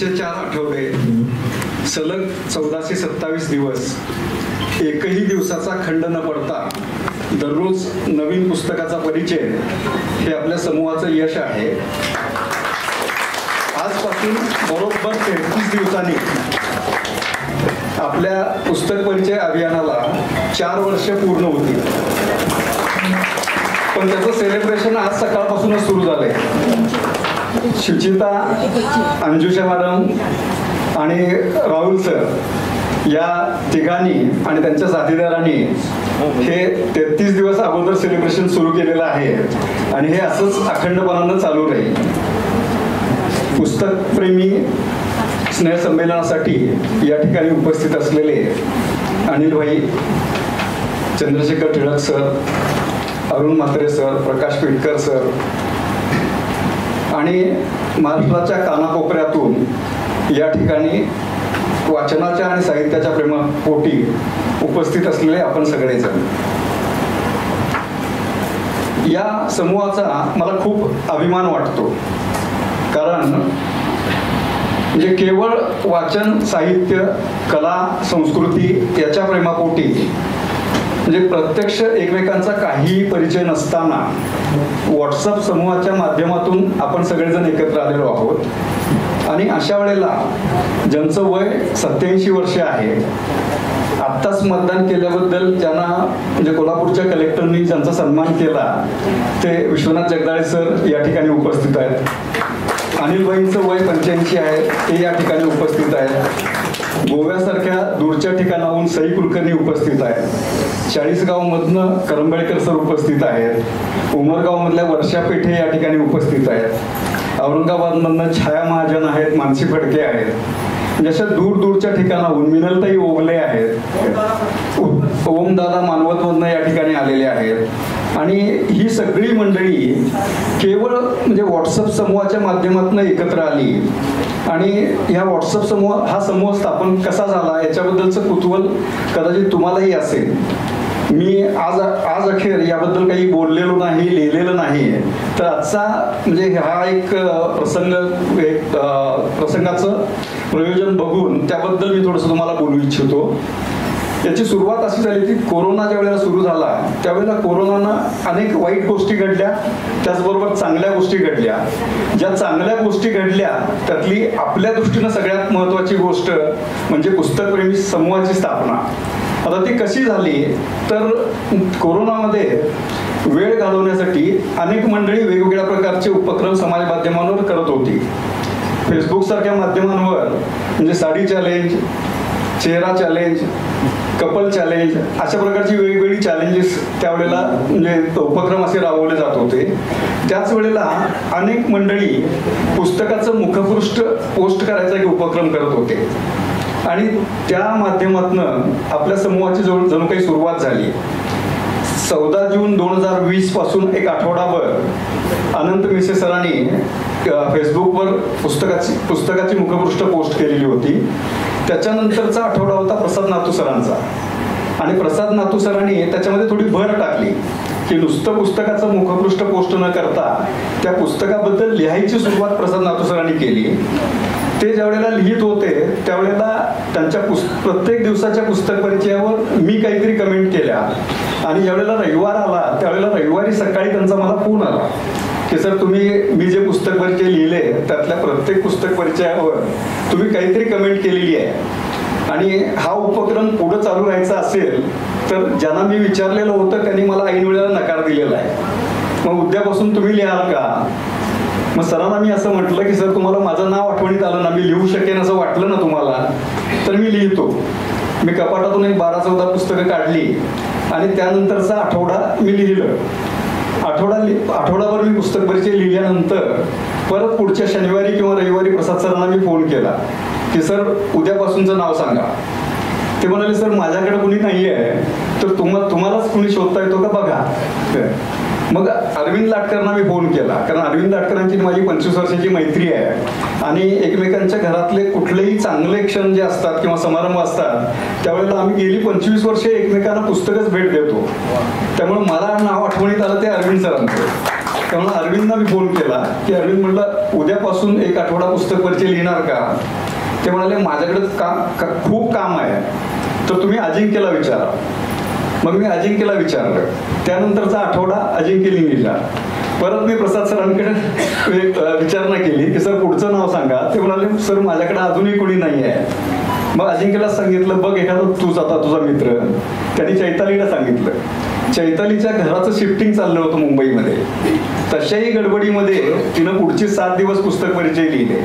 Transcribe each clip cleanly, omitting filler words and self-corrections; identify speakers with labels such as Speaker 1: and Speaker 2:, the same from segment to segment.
Speaker 1: 4 आठवडे सलग 1427 दिवस एकही दिवसाचा खंड न पडता दररोज नवीन पुस्तकाचा परिचय हे आपल्या समूहाचं यश आहे. आजपासून बरोबर 33 दिवसांनी आपल्या पुस्तक परिचय अभियानाला 4 वर्ष पूर्ण होतील. पण त्याचं सेलिब्रेशन आज सकाळपासूनच सुरू झालंय. सुचिता, अंजुषा मॅडम आणि राहुल सर या तिघांनी आणि त्यांच्या साथीदारांनी हे 33 दिवस अगोदर सेलिब्रेशन सुरू केलेलं आहे आणि हे असंच अखंडपणानं चालू राहील. पुस्तक प्रेमी स्नेहसंमेलनासाठी या ठिकाणी उपस्थित असलेले अनिल भाई, चंद्रशेखर टिळक सर, अरुण म्हात्रे सर, प्रकाश पिटकर सर आणि महाराष्ट्राच्या कानाकोपऱ्यातून या ठिकाणी वाचनाच्या आणि साहित्याच्या प्रेमापोटी उपस्थित असलेले आपण सगळेजण, या समूहाचा मला खूप अभिमान वाटतो. कारण म्हणजे केवळ वाचन, साहित्य, कला, संस्कृती याच्या प्रेमापोटी म्हणजे प्रत्यक्ष एकमेकांचा काही परिचय नसताना व्हॉट्सअप समूहाच्या माध्यमातून आपण सगळेजण एकत्र आलेलो आहोत. आणि अशा वेळेला ज्यांचं वय 87 वर्ष आहे, आत्ताच मतदान केल्याबद्दल ज्यांना म्हणजे कोल्हापूरच्या कलेक्टरनी ज्यांचा सन्मान केला ते विश्वनाथ जगदाळे सर या ठिकाणी उपस्थित आहेत. अनिलबाईंचं वय 85 आहे, ते या ठिकाणी उपस्थित आहेत. गोव्यासारख्या दूरच्या ठिकाणाहून सई कुलकर्णी उपस्थित आहेत. 40गाव मधनं करंबेळकर सर उपस्थित आहेत. उमरगाव मधल्या वर्षा पेठे या ठिकाणी उपस्थित आहेत. औरंगाबाद मधनं छाया महाजन आहेत, मानसी फडके आहेत. म्हणजे अशा दूर दूरच्या ठिकाणाहून मिनलताई ओगले आहेत, ओमदादा मानवतमधनं या ठिकाणी आलेले आहेत. आणि ही सगळी मंडळी केवळ म्हणजे व्हॉट्सअप समूहाच्या माध्यमातून एकत्र आली. आणि या व्हॉट्सअप समूह स्थापन कसा झाला याच्याबद्दलचं कुतूहल कदाचित तुम्हालाही असेल. मी आज अखेर याबद्दल काही बोललेलो नाही, लिहिलेलं नाही. तर आजचा म्हणजे हा एक प्रसंगाचं प्रयोजन बघून त्याबद्दल मी थोडंसं तुम्हाला बोलू इच्छितो. याची सुरुवात अशी झाली की कोरोना ज्या वेळेला सुरू झाला त्यावेळेला कोरोनानं अनेक वाईट गोष्टी घडल्या, त्याचबरोबर चांगल्या गोष्टी घडल्या. ज्या चांगल्या गोष्टी घडल्या त्यातली आपल्या दृष्टीनं सगळ्यात महत्त्वाची गोष्ट म्हणजे पुस्तकप्रेमी समूहाची स्थापना. आता ती कशी झाली तर कोरोनामध्ये वेळ घालवण्यासाठी अनेक मंडळी वेगवेगळ्या प्रकारचे उपक्रम समाज माध्यमांवर करत होती. फेसबुक सारख्या माध्यमांवर म्हणजे साडी चॅलेंज, चेहरा चॅलेंज, कपल चॅलेंज अशा प्रकारची वेगवेगळी चॅलेंजेस त्यावेळेला म्हणजे उपक्रम असे राबवले जात होते. त्याच वेळेला अनेक मंडळी पुस्तकाचं मुखपृष्ठ पोस्ट करायचा एक उपक्रम करत होते. आणि त्या माध्यमातून आपल्या समूहाची जणू काही सुरुवात झाली. 14 जून 2020 पासून एक आठवडाभर अनंत मिसे सरांनी फेसबुकवर पुस्तकाची मुखपृष्ठ पोस्ट केलेली होती. त्याच्यानंतरचा आठवडा होता प्रसाद नातू सरांचा. आणि प्रसाद नातू सरांनी त्याच्यामध्ये थोडी भर टाकली की नुसतं पुस्तकाचं मुखपृष्ठ पोस्ट न करता त्या पुस्तकाबद्दल लिहायची सुरुवात प्रसाद नातू सरांनी केली. ते ज्यावेळेला लिहित होते त्यावेळेला त्यांच्या प्रत्येक दिवसाच्या पुस्तक परिचयावर मी काहीतरी कमेंट केल्या. आणि ज्यावेळेला रविवार आला त्यावेळेला रविवारी सकाळी त्यांचा मला फोन आला की सर मी जे पुस्तक परिचय लिहिले त्यातल्या प्रत्येक पुस्तक परिचयावर तुम्ही काहीतरी कमेंट केलेली आहे आणि हा उपक्रम पुढे चालू राहायचा असेल तर ज्यांना मी विचारलेलं होतं त्यांनी मला ऐन वेळेला नकार दिलेला आहे. मग उद्यापासून तुम्ही लिहाल का? मग सरांना मी असं म्हटलं की सर तुम्हाला माझं नाव आठवणीत आलं ना, मी लिहू शकेन असं वाटलं ना तुम्हाला तर मी लिहितो. मी कपाटातून एक 12-14 पुस्तकं काढली आणि त्यानंतरचा आठवडा मी लिहिलं. आठवडाभर मी पुस्तक परिचय लिहिल्यानंतर परत पुढच्या शनिवारी किंवा रविवारी प्रसाद सरांना मी फोन केला की सर उद्यापासूनचं नाव सांगा. ते म्हणाले सर माझ्याकडे कुणी नाही आहे तर तुम्हालाच कुणी शोधता येतो का बघा. मग अरविंद लाटकरांना मी फोन केला, कारण अरविंद लाटकरांची माझी 25 वर्षाची मैत्री आहे आणि एकमेकांच्या घरातले कुठलेही चांगले क्षण जे असतात किंवा समारंभ असतात त्यावेळेला आम्ही गेली 25 वर्षे एकमेकांना पुस्तकच भेट देतो. त्यामुळे मला नाव आठवणीत आलं ते अरविंद सरांचं. त्यामुळे अरविंदना मी फोन केला की अरविंद म्हटलं उद्यापासून 1 आठवडा पुस्तक परिचय लिहिणार का? ते म्हणाले माझ्याकडे खूप काम आहे, तर तुम्ही अजिंक्यला विचारा. मग मी अजिंक्यला विचारलं. त्यानंतरचा आठवडा अजिंक्यने लिहिला. परत मी प्रसाद सरांकडे विचारणा केली की सर पुढचं नाव सांगा. ते म्हणाले सर माझ्याकडे अजूनही कोणी नाही आहे. मग अजिंक्यला सांगितलं बघ एखादा तूच आता तुझा मित्र. त्यांनी चैतालीला सांगितलं. चैतालीच्या घराचं शिफ्टिंग चाललं होतं मुंबईमध्ये. तशाही गडबडीमध्ये तिनं पुढचे 7 दिवस पुस्तक परिचय लिहिले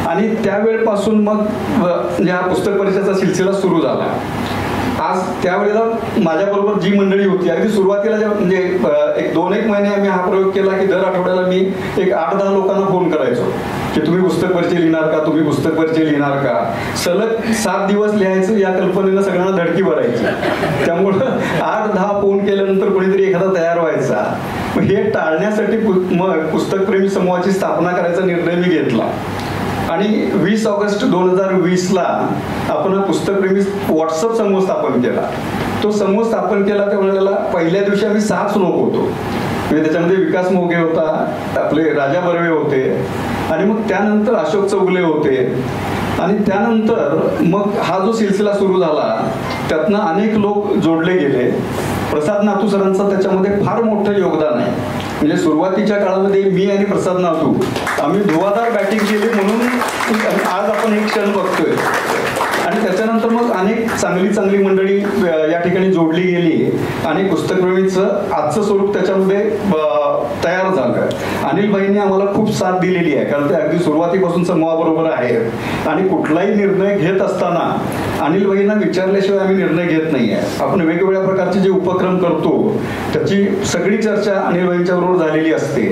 Speaker 1: आणि त्यावेळपासून मग या पुस्तक परिचयाचा सिलसिला सुरू झाला. आज त्यावेळेला माझ्याबरोबर जी मंडळी होती अगदी सुरुवातीला म्हणजे 1-2 महिने आम्ही हा प्रयोग केला की दर आठवड्याला मी 8-10 लोकांना फोन करायचो की तुम्ही पुस्तक परिचय लिहिणार का, तुम्ही पुस्तक परिचय लिहिणार का. सलग 7 दिवस लिहायचं या कल्पनेनं सगळ्यांना धडकी भरायची. त्यामुळं 8-10 फोन केल्यानंतर कोणीतरी एखादा तयार व्हायचा. हे टाळण्यासाठी मग पुस्तकप्रेमी समूहाची स्थापना करायचा निर्णय मी घेतला आणि 20 ऑगस्ट 2020ला आपण पुस्तकप्रेमी व्हॉट्सअप समूह स्थापन केला. तो समूह स्थापन केला त्यावेळेला पहिल्या दिवशी आम्ही 6च लोक होतो. म्हणजे त्याच्यामध्ये विकास मोघे होता, आपले राजा बर्वे होते आणि मग त्यानंतर अशोक चौगुले होते आणि त्यानंतर मग हा जो सिलसिला सुरू झाला त्यातनं अनेक लोक जोडले गेले. प्रसाद नातू सरांचं त्याच्यामध्ये फार मोठं योगदान आहे. म्हणजे सुरुवातीच्या काळामध्ये मी आणि प्रसाद नातू आम्ही धुवाधार बॅटिंग केली म्हणून आज आपण एक क्षण बघतोय. आणि त्याच्यानंतर मग अनेक चांगली मंडळी या ठिकाणी जोडली गेली आणि पुस्तकप्रेमीचं आजचं स्वरूप त्याच्यामध्ये तयार झालं. अनिल भाईंनी आम्हाला खूप साथ दिलेली आहे, कारण ते अगदी सुरुवातीपासून समूहाबरोबर आहेत आणि कुठलाही निर्णय घेत असताना अनिल भाईंना विचारल्याशिवाय आम्ही निर्णय घेत नाही आहे. आपण वेगवेगळ्या प्रकारचे जे उपक्रम करतो त्याची सगळी चर्चा अनिल भाईंच्या बरोबर झालेली असते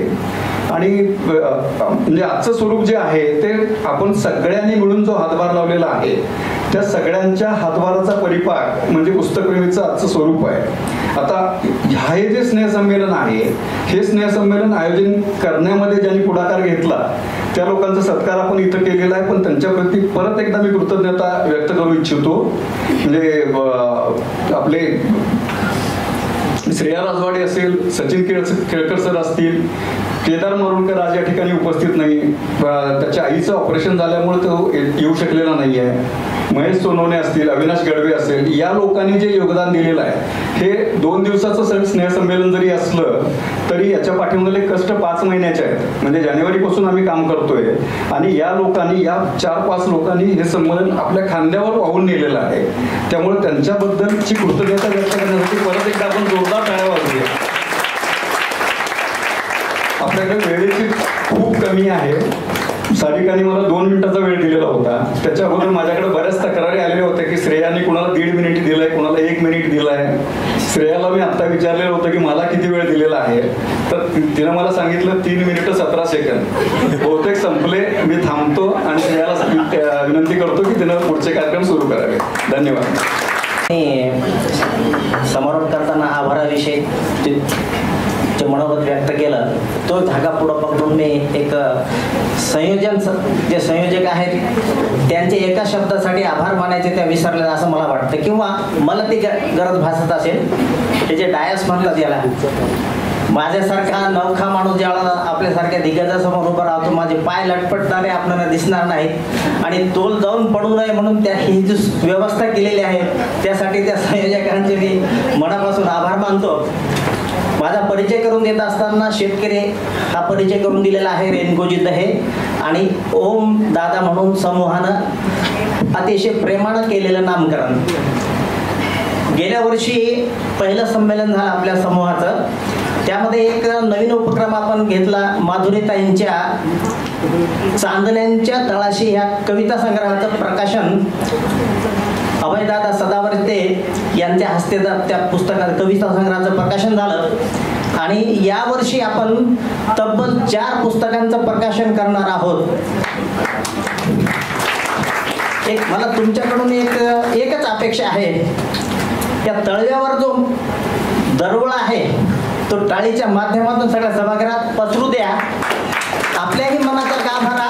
Speaker 1: आणि म्हणजे आजचं स्वरूप जे आहे ते आपण सगळ्यांनी मिळून जो हातभार लावलेला आहे त्या सगळ्यांच्या हातभाराचा परिपाक म्हणजे पुस्तकप्रेमीचं आजचं स्वरूप आहे. आता हे जे स्नेहसंमेलन आहे हे स्नेहसंमेलन आयोजन करण्यामध्ये ज्यांनी पुढाकार घेतला त्या लोकांचा सत्कार आपण इथं केलेला आहे, पण त्यांच्याप्रती परत एकदा मी कृतज्ञता व्यक्त करू इच्छितो. म्हणजे आपले श्रेया राजवाडे असेल, सचिन केळकर सर असतील, केदार मरुणकर आज या ठिकाणी उपस्थित नाही, त्याच्या आईचं ऑपरेशन झाल्यामुळे तो येऊ शकलेला नाही आहे. महेश सोनवणे असतील, अविनाश गडवे असेल, या लोकांनी जे योगदान दिलेलं आहे हे 2 दिवसाचं स्नेहसंमेलन जरी असलं तरी याच्या पाठीमागले कष्ट 5 महिन्याचे आहेत. म्हणजे जानेवारीपासून आम्ही काम करतोय आणि या लोकांनी या 4-5 लोकांनी हे संमेलन आपल्या खांद्यावर वाहून नेलेलं आहे. त्यामुळे त्यांच्याबद्दलची कृतज्ञता व्यक्त करण्यासाठी परत एकदा आपण जोरदार टाळ्या वाजवूया. आपल्याकडे वेळेची खूप कमी आहे. सारिकाने मला 2 मिनिटाचा वेळ दिलेला होता. त्याच्याबद्दल माझ्याकडे बऱ्याच तक्रारी आलेल्या होत्या की श्रेयाने कुणाला 1.5 मिनिट दिलाय, कुणाला 1 मिनिट दिलाय. श्रेयाला मी आता विचारलेलं होतं की मला किती वेळ दिलेला आहे, तर तिनं मला सांगितलं 3 मिनिटं 17 सेकंद. बहुतेक संपले. मी थांबतो आणि श्रेयाला विनंती करतो की तिनं पुढचे कार्यक्रम सुरू करावे. धन्यवाद.
Speaker 2: समारोप करताना आभाराविषयी जे मनोगत व्यक्त केलं तो धागा पुढं पकडून मी एक जे संयोजक आहेत त्यांचे एका शब्दासाठी आभार मानायचे त्या विसरले असं मला वाटतं, किंवा मला ती गरज भासत असेल. ते जे डायस म्हणतात याला, माझ्यासारखा नवखा माणूस ज्यावेळेला आपल्यासारख्या दिग्गजासमोर उभा राहतो माझे पाय लटपटणारे आपल्याला दिसणार नाहीत आणि तोल जाऊन पडू नये म्हणून त्या ही जी व्यवस्था केलेली आहे त्यासाठी त्या संयोजकांचे मी मनापासून आभार मानतो. माझा परिचय करून देत असताना शेतकरी हा परिचय करून दिलेला आहे रेणकोजी दहे आणि ओम दादा म्हणून समूहानं अतिशय प्रेमानं केलेलं नामकरण. गेल्या वर्षी पहिलं संमेलन झालं आपल्या समूहाचं. त्यामध्ये एक नवीन उपक्रम आपण घेतला. माधुरीताईंच्या चांदण्यांच्या तळाशी ह्या कविता संग्रहाचं प्रकाशन अभयदादा सदावर्ते यांच्या हस्ते त्या पुस्तकात कविता संग्रहाचं प्रकाशन झालं आणि यावर्षी आपण तब्बल 4 पुस्तकांचं प्रकाशन करणार आहोत. मला तुमच्याकडून एकच अपेक्षा आहे. त्या तळव्यावर जो दरवळ आहे तो टाळीच्या माध्यमातून सगळ्या सभागृहात पसरू द्या. आपल्याही मनाचा गाभारा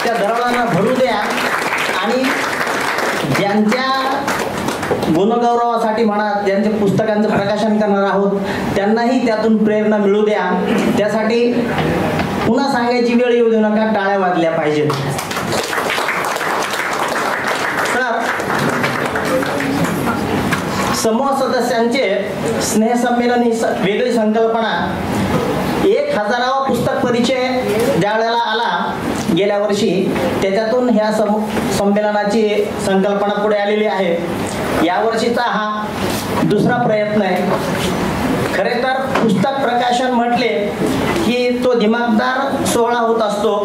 Speaker 2: त्या दरवाजांना भरू द्या आणि ज्यांच्या गुणगौरवासाठी म्हणा, ज्यांच्या पुस्तकांचं प्रकाशन करणार आहोत त्यांनाही त्यातून प्रेरणा मिळू द्या. त्यासाठी पुन्हा सांगायची वेळ येऊ देऊ नका, टाळ्या वाजल्या पाहिजेत. तर समूह सदस्यांचे स्नेहसंमेलन ही वेगळी संकल्पना. 1000वा पुस्तक परिचय ज्या वेळेला आला गेल्या वर्षी, त्याच्यातून ह्या संमेलनाची संकल्पना पुढे आलेली आहे. यावर्षीचा हा दुसरा प्रयत्न आहे. खरे तर पुस्तक प्रकाशन म्हटले की तो दिमागदार सोहळा होत असतो.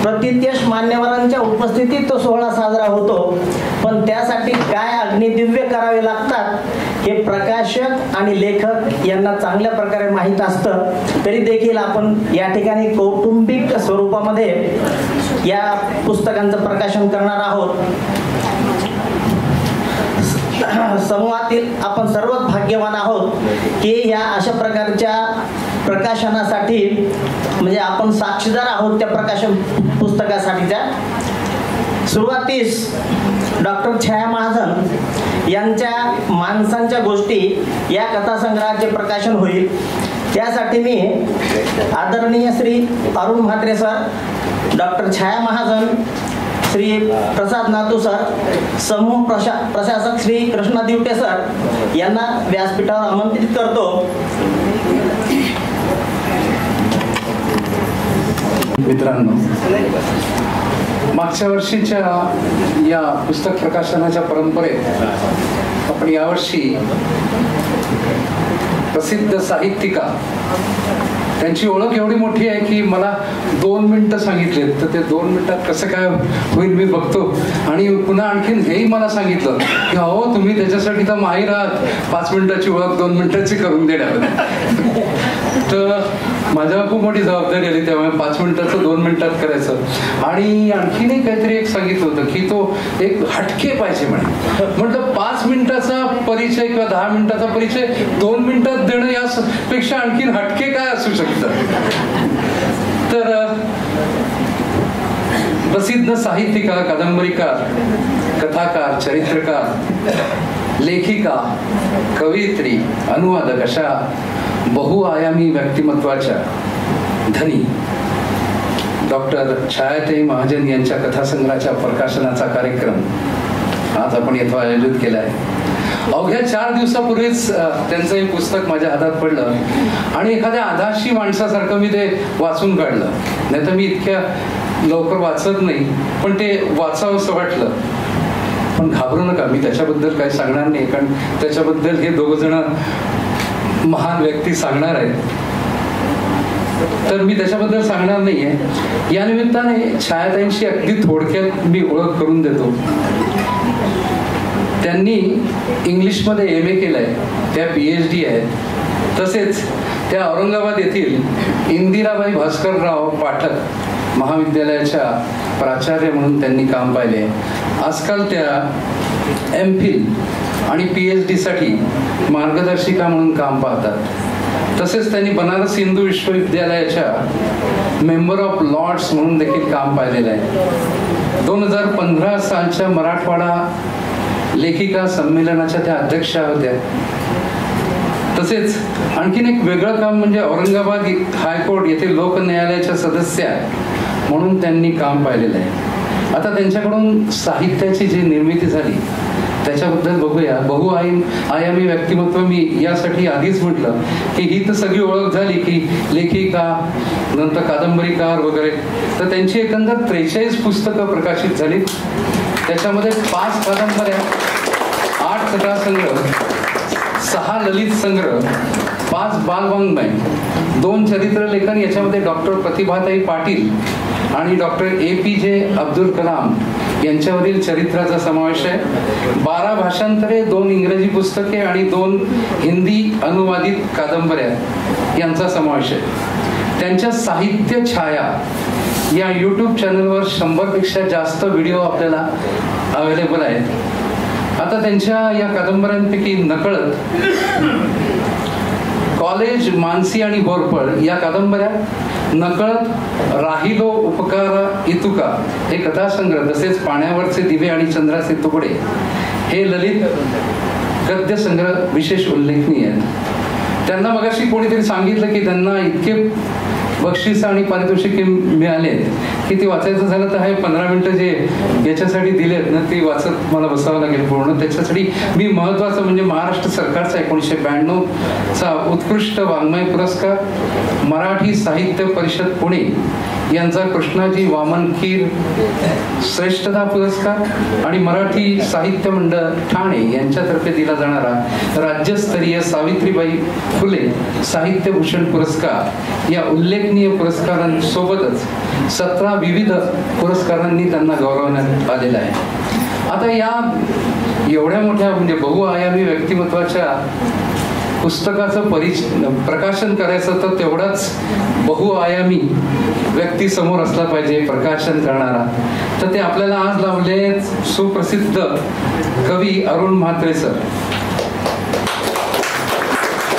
Speaker 2: प्रतिथयश मान्यवरांच्या उपस्थितीत तो सोहळा साजरा होतो. पण त्यासाठी काय अग्निदिव्य करावे लागतात हे प्रकाशक आणि लेखक यांना चांगल्या प्रकारे माहीत असतं. तरी देखील आपण या ठिकाणी कौटुंबिक स्वरूपामध्ये या पुस्तकांचं प्रकाशन करणार आहोत. समूहातील आपण सर्वच भाग्यवान आहोत की या अशा प्रकारच्या प्रकाशनासाठी म्हणजे आपण साक्षीदार आहोत त्या प्रकाशन पुस्तकासाठीच्या. सुरुवातीस डॉक्टर छाया महाजन यांच्या माणसांच्या गोष्टी या कथासंग्रहाचे प्रकाशन होईल. त्यासाठी मी आदरणीय श्री अरुण म्हात्रे सर, डॉक्टर छाया महाजन, श्री प्रसाद नातू सर, समूह प्रशासक श्री कृष्णा दिवटे सर यांना व्यासपीठावर आमंत्रित करतो.
Speaker 3: मित्रांनो, मागच्या वर्षीच्या या पुस्तक प्रकाशनाच्या परंपरेत आपण यावर्षी प्रसिद्ध साहित्यिका, त्यांची ओळख एवढी मोठी आहे की मला 2 मिनिटं सांगितलेत, तर ते 2 मिनिटात कसं काय होईल मी बघतो. आणि पुन्हा आणखीन हेही मला सांगितलं की हो तुम्ही त्याच्यासाठी तर माहीर आहात, 5 मिनिटाची ओळख 2 मिनिटाची करून देण्यामध्ये. तर माझ्यावर खूप मोठी जबाबदारी आली, त्यामुळे 5 मिनिटाचं 2 मिनिटात करायचं. आणि आणखीनही काहीतरी एक सांगितलं होतं की तो एक हटके पाहिजे म्हटलं 5 मिनिटाचा परिचय किंवा 10 मिनिटाचा परिचय 2 मिनिटात देणं यापेक्षा आणखीन हटके काय असू शकतं. तर प्रसिद्ध साहित्यिका, कादंबरीकार, कथाकार, चरित्रकार, लेखिका, कवयित्री, अनुवादक अशा बहुआयामी व्यक्तिमत्वाच्या धनी डॉक्टर छायाताई महाजन यांच्या कथासंग्रहाच्या प्रकाशनाचा कार्यक्रम आज आपण येथे आयोजित केला आहे. अवघ्या 4 दिवसापूर्वीच त्यांचं हे पुस्तक माझ्या हातात पडलं आणि एखाद्या आधाशी माणसासारखं मी ते वाचून काढलं. नाही तर मी इतक्या लवकर वाचत नाही, पण ते वाचावंसं वाटलं. पण घाबरू नका, मी त्याच्याबद्दल काही सांगणार नाही, कारण त्याच्याबद्दल हे 2 जण महान व्यक्ती सांगणार आहेत. तर मी त्याच्याबद्दल सांगणार नाहीये. या निमित्ताने छायाताईंशी अगदी थोडक्यात मी ओळख करून देतो. त्यांनी इंग्लिशमध्ये MA केलंय, त्या PhD आहेत. तसेच त्या औरंगाबाद येथील इंदिराबाई भास्करराव पाठक महाविद्यालयाच्या प्राचार्य म्हणून त्यांनी काम पाहिले. आजकाल त्या MPhil आणि PhD साठी मार्गदर्शिका म्हणून काम पाहतात. तसेच त्यांनी बनारस हिंदू विश्वविद्यालयाच्या मेंबर ऑफ लॉर्ड्स म्हणून देखील काम पाहिलेलं आहे. 2015 सालच्या मराठवाडा लेखिका संमेलनाच्या त्या अध्यक्षा होत्या. तसेच आणखीन एक वेगळं काम म्हणजे औरंगाबाद हायकोर्ट येथे लोक न्यायालयाच्या सदस्य म्हणून त्यांनी काम पाहिलेलं आहे. आता त्यांच्याकडून साहित्याची जी निर्मिती झाली त्याच्याबद्दल बघूया. बहुआयामी व्यक्तिमत्व मी यासाठी आधीच म्हटलं की ही तर सगळी ओळख झाली की लेखिका, नंतर कादंबरीकार वगैरे. तर त्यांची एकंदर 43 पुस्तकं प्रकाशित झाली. त्याच्यामध्ये 5 कादंबऱ्या, 8 कथासंग्रह, 6 ललित संग्रह, 5 बालवाङ्मय, 2 चरित्रलेखन. याच्यामध्ये डॉक्टर प्रतिभाताई पाटील आणि डॉक्टर APJ अब्दुल कलाम यांच्यावरील चरित्राचा समावेश आहे. 12 भाषांतरे, 2 इंग्रजी पुस्तके आणि 2 हिंदी अनुवादित कादंबऱ्या यांचा समावेश आहे. त्यांच्या साहित्य छाया या YouTube चॅनलवर 100पेक्षा जास्त व्हिडिओ आपल्याला अवेलेबल आहेत. आता त्यांच्या या कादंबऱ्यांपैकी नकळत कॉलेज, मानसी आणि घोरपळ या कादंबऱ्या, नकळत, राहिलो, उपकारा इतुका हे कथासंग्रह, तसेच पाण्यावरचे दिवे आणि चंद्राचे तुकडे हे ललित गद्य संग्रह विशेष उल्लेखनीय आहेत. त्यांना मगाशी कोणीतरी सांगितलं की त्यांना इतके बक्षीस आणि पारितोषिके मिळाले की ते वाचायचं झालं तर हे 15 मिनिटं जे याच्यासाठी दिलेत ना ती वाचत मला बसावं लागेल पूर्ण. त्याच्यासाठी मी महत्वाचं म्हणजे महाराष्ट्र सरकारचा 1992चा उत्कृष्ट वाङ्मय पुरस्कार, मराठी साहित्य परिषद पुणे यांचा कृष्णाजी वामन खीर श्रेष्ठता पुरस्कार आणि मराठी साहित्य मंडळ ठाणे यांच्यातर्फे दिला जाणारा राज्यस्तरीय सावित्रीबाई फुले साहित्यभूषण पुरस्कार या उल्लेखनीय पुरस्कारांसोबतच 17 विविध पुरस्कारांनी त्यांना गौरवण्यात आलेला आहे. आता या एवढ्या मोठ्या म्हणजे बहुआयामी व्यक्तिमत्वाच्या पुस्तकाचं प्रकाशन करायचं तर तेवढाच बहुआयामी व्यक्ती समोर असला पाहिजे प्रकाशन करणारा. तर ते आपल्याला आज लावले सुप्रसिद्ध कवी अरुण म्हात्रे सर.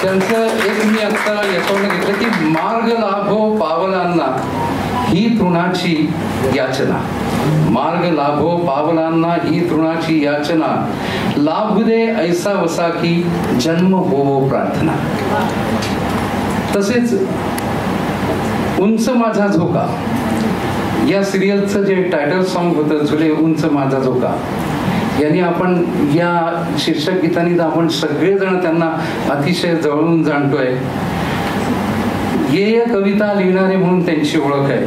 Speaker 3: त्यांचं एक मी आता याच्यावर घेतलं की मार्ग लाभो पावलांना ही तृणाची याचना. मार्ग लाभो पावलांना ही तृणाची याचना, लाभ दे ऐसा वसा की जन्म होवो प्रार्थना. तसेच उंच माझा झोका या सिरियलचं जे टायटल सॉन्ग होतं झुले उंच माझा झोका, यांनी आपण या शीर्षक गीतानी आपण सगळेजण त्यांना अतिशय जवळून जाणतोय. गेय कविता लिहिणारे म्हणून त्यांची ओळख आहे.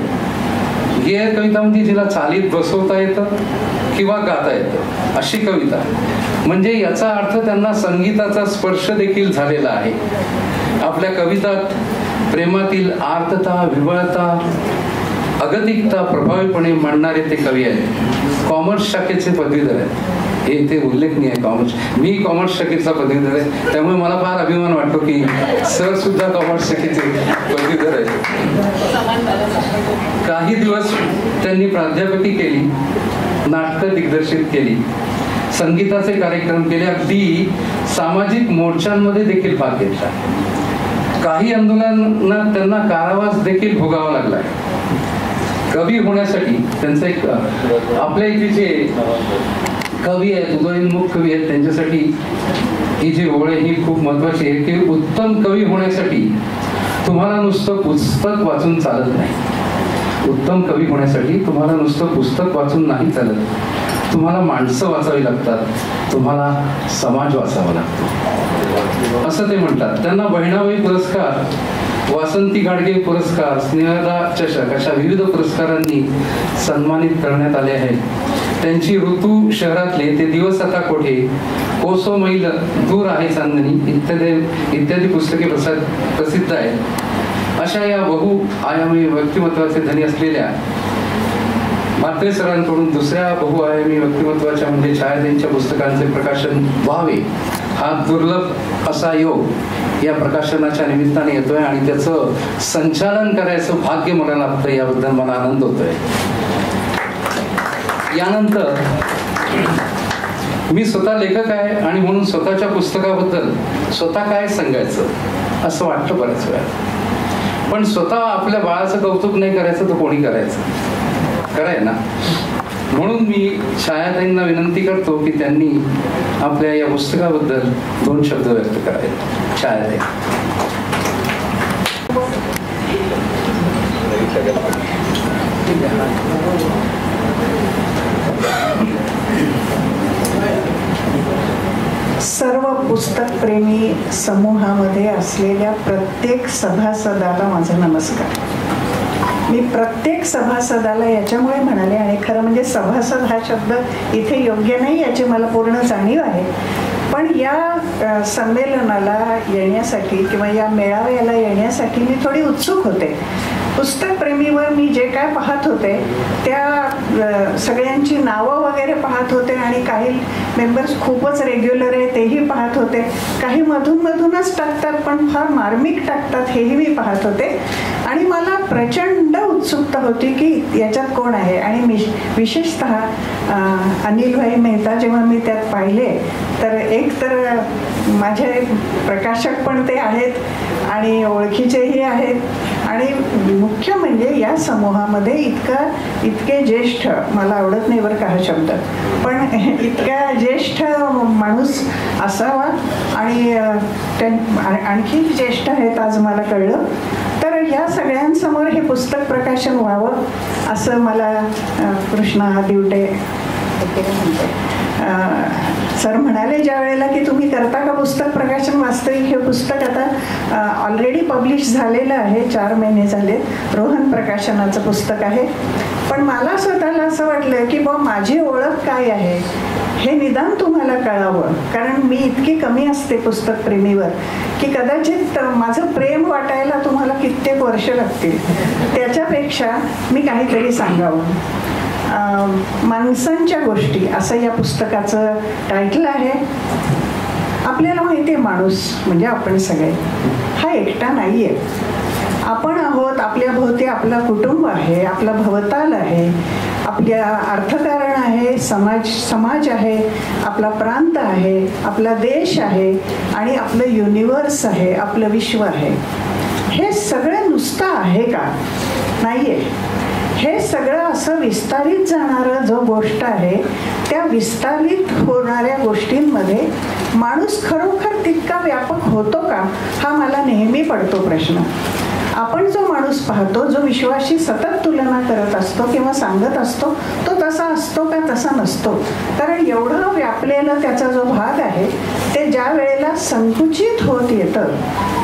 Speaker 3: गेय कविता म्हणजे जिला चालीत बसवता येतं किंवा गाता येतं अशी कविता. म्हणजे याचा अर्थ त्यांना संगीताचा स्पर्श देखील झालेला आहे. आपल्या कवितात प्रेमातील आर्तता, विवळता, अगतिकता प्रभावीपणे मांडणारे ते कवी आहेत. कॉमर्स शाखेचे पदवीधर आहेत. हे इथे उल्लेखनीय आहे. कॉमर्स, मी कॉमर्स शाखेचा पदवीधर आहे, त्यामुळे मला फार अभिमान वाटतो की सर सुद्धा कॉमर्स शाखेचे पदवीधर आहेत. काही दिवस त्यांनी प्राध्यापकी केली, नाटकं दिग्दर्शित केली, संगीताचे कार्यक्रम केले, अगदी सामाजिक मोर्चांमध्ये देखील भाग घेतला. काही आंदोलनांना त्यांना कारावास देखील भोगावा लागला. कवी होण्यासाठी त्यांचं एक आपल्या इथे जे कवी आहेत, उदयोन्मुख कवी आहेत, त्यांच्यासाठी ही जी ओळ आहे ही खूप महत्वाची आहे की उत्तम कवी होण्यासाठी तुम्हाला नुसतं पुस्तक वाचून चालत नाही. उत्तम कवी होण्यासाठी तुम्हाला नुसतं पुस्तक वाचून नाही चालत, तुम्हाला माणसं वाचावी लागतात, तुम्हाला समाज वाचावा लागतो असं ते म्हणतात. त्यांना बहिणाबाई पुरस्कार, वासंती गाडगे पुरस्कार, स्नेहदा चषक अशा विविध पुरस्कारांनी सन्मानित करण्यात आले आहे. त्यांची ऋतू शहरातले, ते दिवस आता कोठे, कोसो मैल दूर आहे चांदणी इत्यादी पुस्तके प्रसिद्ध आहेत. अशा या बहुआयामी व्यक्तिमत्वाचे धनी असलेल्या म्हात्रे सरांकडून दुसऱ्या बहुआयामी व्यक्तिमत्वाच्या म्हणजे छायाजींच्या पुस्तकांचे प्रकाशन व्हावे हा दुर्लभ असा योग या प्रकाशनाच्या निमित्ताने येतोय आणि त्याचं संचालन करायचं भाग्य मला लाभतं. याबद्दल मला आनंद होतोय. यानंतर मी स्वतः लेखक आहे आणि म्हणून स्वतःच्या पुस्तकाबद्दल स्वतः काय सांगायचं असं वाटतं बऱ्याच वेळा. पण स्वतः आपल्या बाळाचं कौतुक नाही करायचं तर कोणी करायचं? खरंय ना. म्हणून मी छायाताईंना विनंती करतो की त्यांनी आपल्या या पुस्तकाबद्दल 2 शब्द व्यक्त करावेत. छायाताई.
Speaker 4: सर्व पुस्तकप्रेमी समूहामध्ये असलेल्या प्रत्येक सभासदाला माझा नमस्कार. मी प्रत्येक सभासदाला याच्यामुळे म्हणाले, आणि खरं म्हणजे सभासद हा शब्द इथे योग्य नाही याची मला पूर्ण जाणीव आहे, पण या संमेलनाला येण्यासाठी किंवा या मेळाव्याला येण्यासाठी मी थोडी उत्सुक होते. पुस्तकप्रेमीवर मी जे काय पाहत होते त्या सगळ्यांची नावं वगैरे पाहत होते आणि काही मेंबर्स खूपच रेग्युलर आहे तेही पाहत होते. काही मधूनच टाकतात पण फार मार्मिक टाकतात हेही मी पाहत होते आणि मला प्रचंड उत्सुकता होती की याच्यात कोण आहे. आणि विशेषतः अनिलभाई मेहता जेव्हा मी त्यात पाहिले तर एक तर माझे प्रकाशक पण ते आहेत आणि ओळखीचेही आहेत आणि मुख्य म्हणजे या समूहामध्ये इतके ज्येष्ठ, मला आवडत नाही बरं का हा शब्द, पण इतका ज्येष्ठ माणूस असावा आणि आणखी ज्येष्ठ आहेत आज मला कळलं. तर या सगळ्यांसमोर हे पुस्तक प्रकाशन व्हावं असं मला कृष्णा दिवटे सर म्हणाले ज्या वेळेला की तुम्ही करता का पुस्तक प्रकाशन. वास्तविक हे पुस्तक आता ऑलरेडी पब्लिश झालेलं आहे, 4 महिने झाले. रोहन प्रकाशनाचं पुस्तक आहे. पण मला स्वतःला असं वाटलं की बा माझी ओळख काय आहे हे निदान तुम्हाला कळावं. कारण मी इतकी कमी असते पुस्तकप्रेमीवर की कदाचित माझं प्रेम वाटायला तुम्हाला कित्येक वर्ष लागतील. त्याच्यापेक्षा मी काहीतरी सांगावं. माणसांच्या गोष्टी असं या पुस्तकाचं टायटल आहे. आपल्याला माहिती आहे माणूस म्हणजे आपण सगळे हा एकटा नाही आहे. आपण आहोत, आपल्या भोवती आपलं कुटुंब आहे, आपला भवताल आहे, आपल्या अर्थकारण आहे, समाज आहे, आपला प्रांत आहे, आपला देश आहे आणि आपलं युनिवर्स आहे, आपलं विश्व आहे. हे सगळं नुसतं आहे का? नाही आहे. हे सगळं असं विस्तारित जाणारं जो गोष्ट आहे त्या विस्तारित होणाऱ्या गोष्टींमध्ये माणूस खरोखर तितका व्यापक होतो का हा मला नेहमी पडतो प्रश्न. आपण जो माणूस पाहतो, जो विश्वाशी सतत तुलना करत असतो किंवा सांगत असतो, तो तसा असतो का? तसा नसतो. कारण एवढं व्यापलेलं त्याचा जो भाग आहे ते ज्या वेळेला संकुचित होत येतं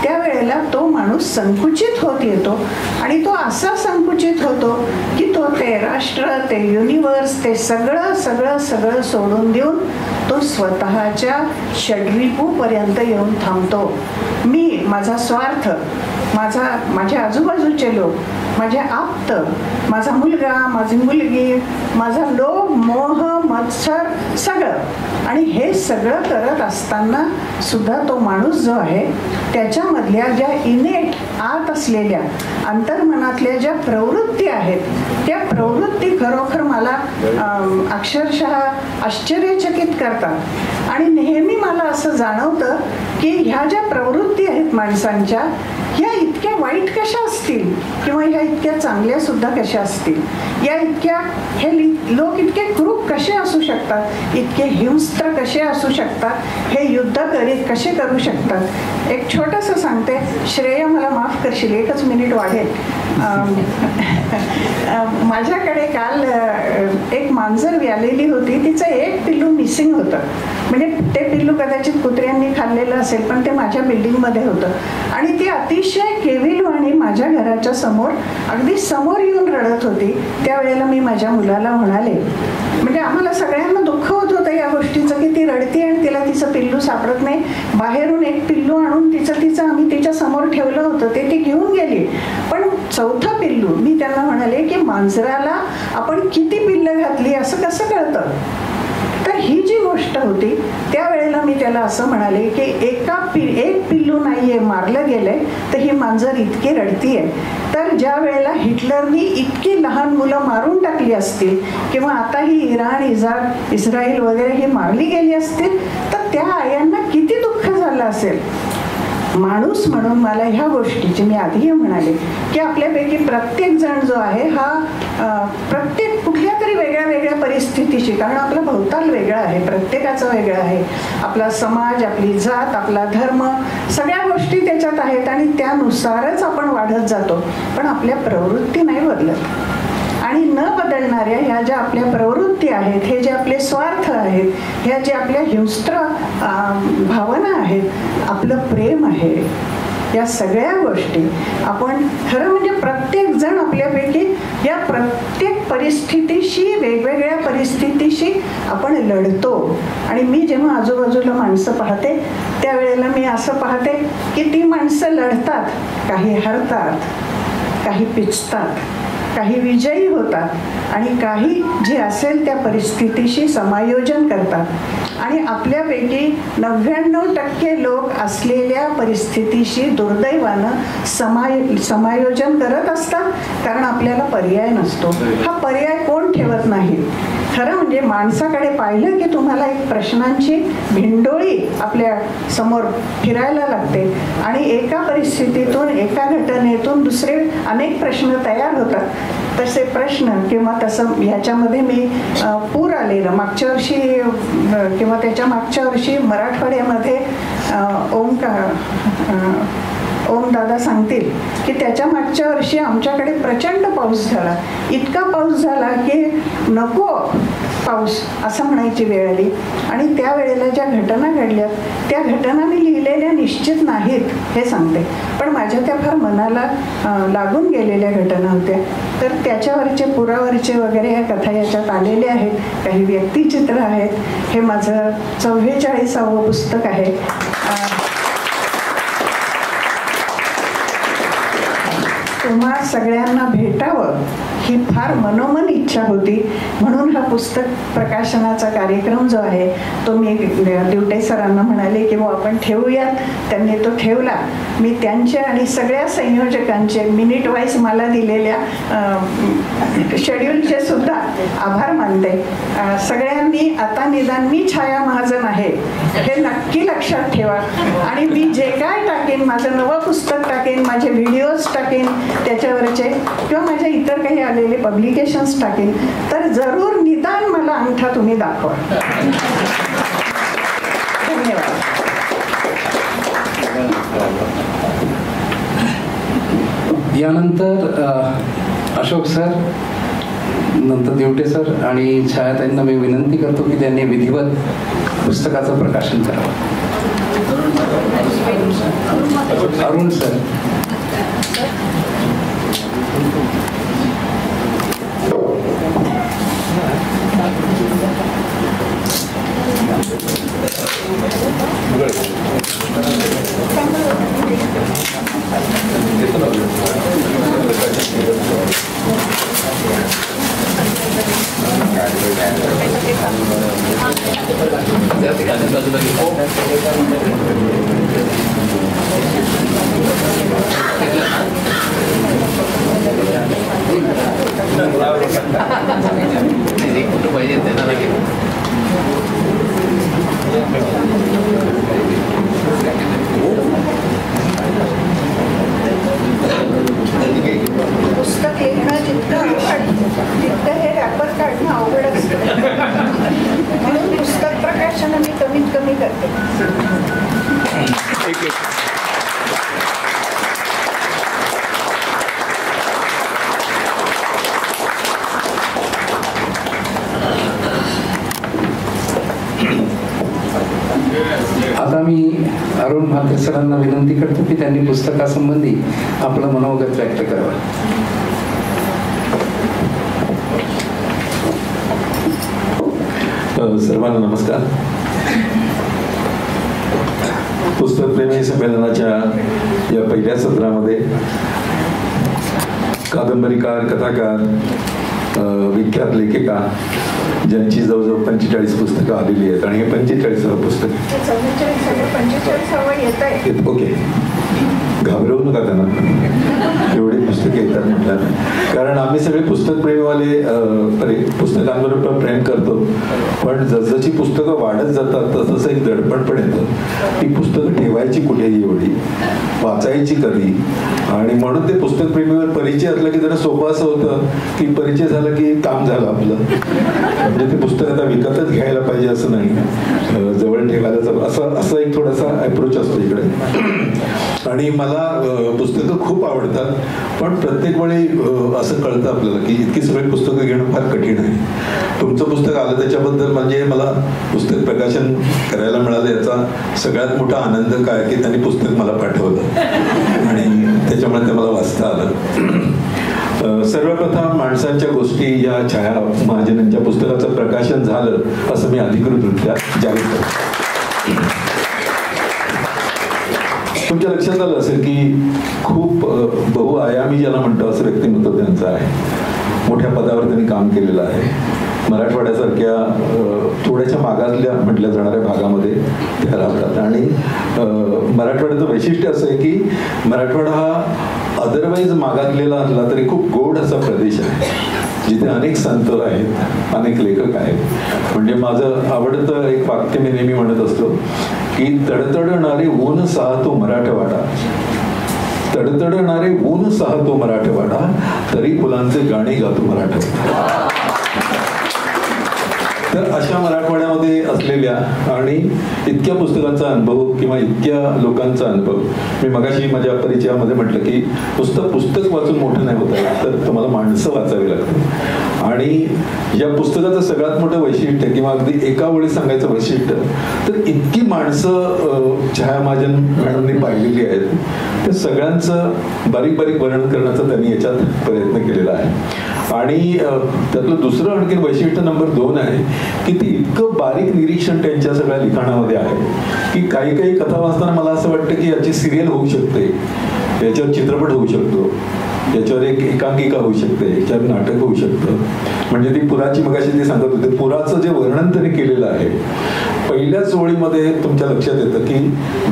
Speaker 4: त्यावेळेला तो माणूस संकुचित होत येतो आणि तो असा संकुचित होतो की तो ते राष्ट्र, ते युनिवर्स, ते सगळं सगळं सगळं सोडून देऊन तो स्वतःच्या षड्रिपूपर्यंत येऊन थांबतो. मी, माझा स्वार्थ, माझ्या आजूबाजूचे लोक, माझे आप्त, माझा मुलगा, माझी मुलगी, माझा लोभ, मोह, मत्सर सगळं. आणि हे सगळं करत असताना सुद्धा तो माणूस जो आहे त्याच्यामधल्या ज्या इनेट आत असलेल्या अंतर्मनातल्या ज्या प्रवृत्ती आहेत त्या प्रवृत्ती खरोखर मला अक्षरशः आश्चर्यचकित करतात. आणि नेहमी मला असं जाणवतं की ह्या ज्या प्रवृत्ती आहेत माणसांच्या ह्या इतक्या वाईट कशा असतील किंवा ह्या इतक्या चांगल्या सुद्धा कशा असतील. या इतक्या हे लोक इतके क्रूर कसे असू शकतात, इतके हिंस्त्र कसे असू शकतात, हे युद्ध कसे करू शकतात. एक छोटंसं सांगते. श्रेय मला माफ करशील, 1च मिनिट वाढेल. माझ्याकडे काल एक मांजर व्यालेली होती. तिचं एक पिल्लू मिसिंग होतं. म्हणजे ते पिल्लू कदाचित कुत्र्यांनी खाल्लेलं असेल पण ते माझ्या बिल्डिंगमध्ये होतं. आणि ती अतिशय केविलवाणी माझ्या घराच्या समोर अगदी समोर येऊन रडत होती. त्यावेळेला मी माझ्या मुलाला म्हणाले, म्हणजे आम्हाला सगळ्यांना दुःख होत होतं या गोष्टीचं की ती रडते आणि तिला तिचं पिल्लू सापडत नाही. बाहेरून एक पिल्लू आणून तिचं आम्ही तिच्या समोर ठेवलं होतं, ते ती घेऊन गेली. पण 4थं पिल्लू, मी त्यांना म्हणाले की मांजराला आपण किती पिल्लं घातली असं कसं कळतं. तर ही जी गोष्ट होती त्यावेळेला मी त्याला असं म्हणाले की एक पिल्लू नाहीये मारलं गेलंय तर ही मांजर इतकी रडतीये. तर ज्या वेळेला हिटलरनी इतकी लहान मुलं मारून टाकली असतील किंवा आता ही इस्रायल वगैरे ही मारली गेली असतील तर त्या आयांना किती दुःख झालं असेल. माणूस म्हणून मला ह्या गोष्टीची, मी आधीही म्हणाले की आपल्यापैकी प्रत्येक जण जो आहे हा प्रत्येक कुठल्या तरी वेगळ्या वेगळ्या परिस्थितीशी, कारण आपला भवताल वेगळा आहे, प्रत्येकाचा वेगळा आहे, आपला समाज, आपली जात, आपला धर्म, सगळ्या गोष्टी त्याच्यात आहेत आणि त्यानुसारच आपण वाढत जातो. पण आपल्या प्रवृत्ती नाही बदलत. आणि न बदलणाऱ्या ह्या ज्या आपल्या प्रवृत्ती आहेत, हे जे आपले स्वार्थ आहेत, ह्या ज्या आपल्या हिंस्त्र भावना आहेत, आपलं प्रेम आहे, या सगळ्या गोष्टी आपण खरं म्हणजे प्रत्येक जण आपल्यापैकी या प्रत्येक परिस्थितीशी, वेगवेगळ्या परिस्थितीशी आपण लढतो. आणि मी जेव्हा आजूबाजूला माणसं पाहते त्यावेळेला मी असं पाहते की ती माणसं लढतात, काही हरतात, काही पिचतात, काही विजयी होतात आणि काही जे असेल त्या परिस्थितीशी समायोजन करतात. आणि आपल्यापैकी 99% लोक असलेल्या परिस्थितीशी दुर्दैवानं समायोजन करत असतात, कारण आपल्याला पर्याय नसतो. हा पर्याय कोण ठेवत नाही. खरं म्हणजे माणसाकडे पाहिलं की तुम्हाला एक प्रश्नांची भिंडोळी आपल्या समोर फिरायला लागते आणि एका परिस्थितीतून, एका घटनेतून दुसरे अनेक प्रश्न तयार होतात. तसे प्रश्न किंवा तसं ह्याच्यामध्ये मी पूर आलेलं मागच्या वर्षी किंवा त्याच्या मागच्या वर्षी मराठवाड्यामध्ये ओमदादा सांगतील की त्याच्या मागच्या वर्षी आमच्याकडे प्रचंड पाऊस झाला. इतका पाऊस झाला की नको पाऊस असं म्हणायची वेळ आली. आणि त्यावेळेला ज्या घटना घडल्या त्या घटना मी लिहिलेल्या निश्चित नाहीत हे सांगते, पण माझ्या त्या फार मनाला लागून गेलेल्या घटना होत्या. तर त्याच्यावरचे पुरावरचे वगैरे ह्या कथा याच्यात आलेल्या आहेत. काही व्यक्तिचित्र आहेत. हे माझं 44वं पुस्तक आहे. तुम्हा सगळ्यांना भेटावं ही फार मनोमन इच्छा होती, म्हणून हा पुस्तक प्रकाशनाचा कार्यक्रम जो आहे तो मी दिवटे सरांना म्हणाले की आपण ठेवूयात. त्यांनी तो ठेवला. मी त्यांचे आणि सगळ्या संयोजकांचे मिनिट वाईज मला दिलेल्या शेड्यूलचे सुद्धा आभार मानते. सगळ्यांनी आता निदान मी छाया महाजन आहे हे नक्की लक्षात ठेवा. आणि मी जे काय टाकेन, माझं नवं पुस्तक टाकेन, माझे व्हिडिओज टाकेन त्याच्यावरचे, किंवा माझ्या इतर काही आलेले पब्लिकेशन्स टाकेन, तर जरूर निदान मला अंगठा तुम्ही दाखवा. धन्यवाद.
Speaker 3: यानंतर अशोक सर, नंतर दिवटे सर आणि छायाताईंना मी विनंती करतो की त्यांनी विधिवत पुस्तकाचं प्रकाशन करावं. अरुण सर.
Speaker 4: पुस्तक लिहिणं जितकं अवघड तितकं हे रॅपर काढणं अवघड असतं. म्हणून पुस्तक प्रकाशन मी कमीत कमी करते.
Speaker 3: आता मी अरुण म्हात्रे सरांना विनंती करतो की त्यांनी पुस्तकासंबंधी आपलं मनोगत व्यक्त करावं.
Speaker 5: सर्वांना नमस्कार. पुस्तकप्रेमी संमेलनाच्या या पहिल्या सत्रामध्ये कादंबरीकार, कथाकार, विख्यात लेखिका ज्यांची जवळजवळ 45 पुस्तकं आलेली आहेत आणि हे 45वं पुस्तक.
Speaker 4: 45वं येत आहे.
Speaker 5: ओके, घाबरवू नका त्यांना, एवढी पुस्तकं येतात म्हटलं. कारण आम्ही सगळे पुस्तकप्रेमीवाले पुस्तकांबरोबर प्रेम करतो, पण जसजशी पुस्तकं वाढत जातात तसं एक दडपण पण येतं. ती पुस्तकं ठेवायची कुठेही, एवढी वाचायची कधी. आणि म्हणून ते पुस्तकप्रेमीवर परिचय असला की जरा सोपं असं होतं की परिचय झाला की काम झालं आपलं. म्हणजे ते पुस्तक आता विकतच घ्यायला पाहिजे असं नाही, जवळ ठेवायला असं एक थोडासा अप्रोच असतो इकडे. आणि मला पुस्तकं खूप आवडतात, पण प्रत्येक वेळी असं कळतं आपल्याला की इतकी सगळी पुस्तकं घेणं फार कठीण आहे. तुमचं पुस्तक आलं त्याच्याबद्दल म्हणजे मला पुस्तक प्रकाशन करायला मिळालं याचा सगळ्यात मोठा आनंद काय की त्यांनी पुस्तक मला पाठवलं आणि त्याच्यामुळे ते मला वाचता आलं. सर्वप्रथम माणसांच्या गोष्टी या छाया महाजनांच्या पुस्तकाचं प्रकाशन झालं असं मी अधिकृतरित्या जाहीर करतो. तुमच्या लक्षात आलं असेल की खूप बहुआयामी ज्याला म्हणतो असं व्यक्तिमत्व त्यांचं आहे. मोठ्या पदावर त्यांनी काम केलेलं आहे. मराठवाड्यासारख्या थोड्याशा मागासल्या म्हटल्या जाणाऱ्या भागामध्ये त्या राहतात. आणि मराठवाड्याचं वैशिष्ट्य असं आहे की मराठवाडा हा अदरवाईज मागासलेला असला तरी खूप गोड असा प्रदेश आहे, जिथे अनेक संत आहेत, अनेक लेखक आहेत. म्हणजे माझं आवडतं एक वाक्य मी नेहमी म्हणत असतो की तडतडणारे ऊन साहतो मराठवाडा, तडतडणारे ऊन साहतो मराठवाडा, तरी फुलांचे गाणे गातो मराठवाडा. तर अशा मराठवाड्यामध्ये असलेल्या आणि इतक्या पुस्तकांचा अनुभव किंवा इतक्या लोकांचा अनुभव, मी मगाशी माझ्या परिचयामध्ये म्हटलं की पुस्तक वाचून मोठं नाही होत आहे, तर तुम्हाला माणसं वाचावी लागतात. आणि या पुस्तकाचं सगळ्यात मोठं वैशिष्ट्य किंवा अगदी एका वेळी सांगायचं वैशिष्ट्य, तर इतकी माणसं छाया महाजन मॅडमनी पाहिलेली आहेत, त्या सगळ्यांचं बारीक बारीक वर्णन करण्याचा त्यांनी याच्यात प्रयत्न केलेला आहे. आणि त्यातलं दुसरं आणखी वैशिष्ट्य नंबर 2 आहे की ते इतकं बारीक निरीक्षण त्यांच्या सगळ्या लिखाणामध्ये आहे की काही काही कथा वाचताना मला असं वाटतं की याची सिरियल होऊ शकते, याच्यावर चित्रपट होऊ शकतो, याच्यावर एक एकांकिका होऊ शकते, याच्यावर नाटक होऊ शकतं. म्हणजे ती पुराची मगाशी ते सांगत होते, पुराचं जे वर्णन त्यांनी केलेलं आहे, पहिल्याच ओळीमध्ये तुमच्या लक्षात येतं की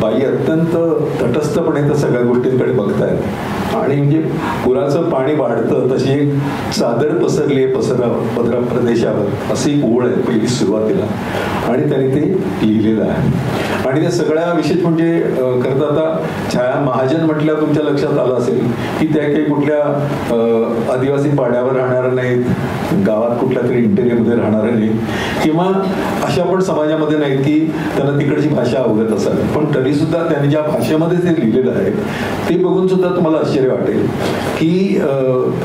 Speaker 5: बाई अत्यंत तटस्थपणे त्या सगळ्या गोष्टींकडे बघतायत. आणि म्हणजे पुराचं पाणी वाढतं तशी एक चादर पसरली पदरा प्रदेशावर, अशी एक ओळ आहे पहिली सुरुवातीला, आणि त्यांनी ते लिहिलेलं आहे. आणि त्या सगळ्या विशेष म्हणजे करता आता छाया महाजन म्हटल्यावर तुमच्या लक्षात आलं असेल की त्या काही कुठल्या आदिवासी पाड्यावर राहणार नाहीत, गावात कुठल्या तरी इंटेरियरमध्ये राहणार नाहीत, किंवा अशा पण समाजामध्ये नाहीत की त्यांना तिकडची भाषा अवगत असावी. पण तरी सुद्धा त्यांनी ज्या भाषेमध्ये ते लिहिलेलं आहे ते बघून सुद्धा तुम्हाला आश्चर्य वाटेल की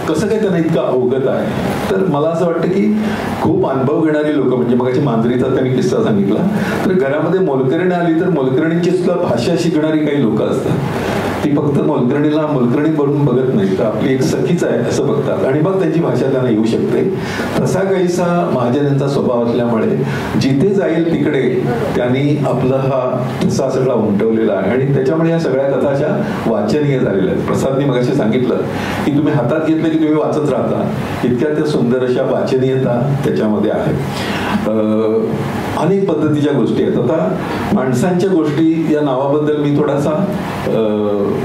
Speaker 5: कसं काय त्यांना इतकं अवगत आहे. तर मला असं वाटतं की खूप अनुभव घेणारी लोक, म्हणजे मगाची मांजरीचा त्यांनी किस्सा सांगितला, तर घरामध्ये मोलकरणी आली तर मोलकरणींची सुद्धा भाषा शिकणारी काही लोक असतात. ती फक्त मोलकरणीला मोलकरणी बनून बघत नाही, तर आपली एक सखीच आहे असं बघतात आणि मग त्यांची भाषा त्यांना येऊ शकते. तसा काहीसा महाजनांचा स्वभाव असल्यामुळे जिथे जाईल तिकडे त्यांनी आपला हा किस्सा सगळा उमटवलेला आहे आणि त्याच्यामुळे या सगळ्या कथाच्या वाचनीय झालेल्या आहेत. प्रसादनी मगाशी सांगितलं की तुम्ही हातात घेतलं की तुम्ही वाचत राहता, इतक्या त्या सुंदर अशा वाचनीयता त्याच्यामध्ये आहे. अनेक पद्धतीच्या गोष्टी आहेत. आता माणसांच्या गोष्टी या नावाबद्दल मी थोडासा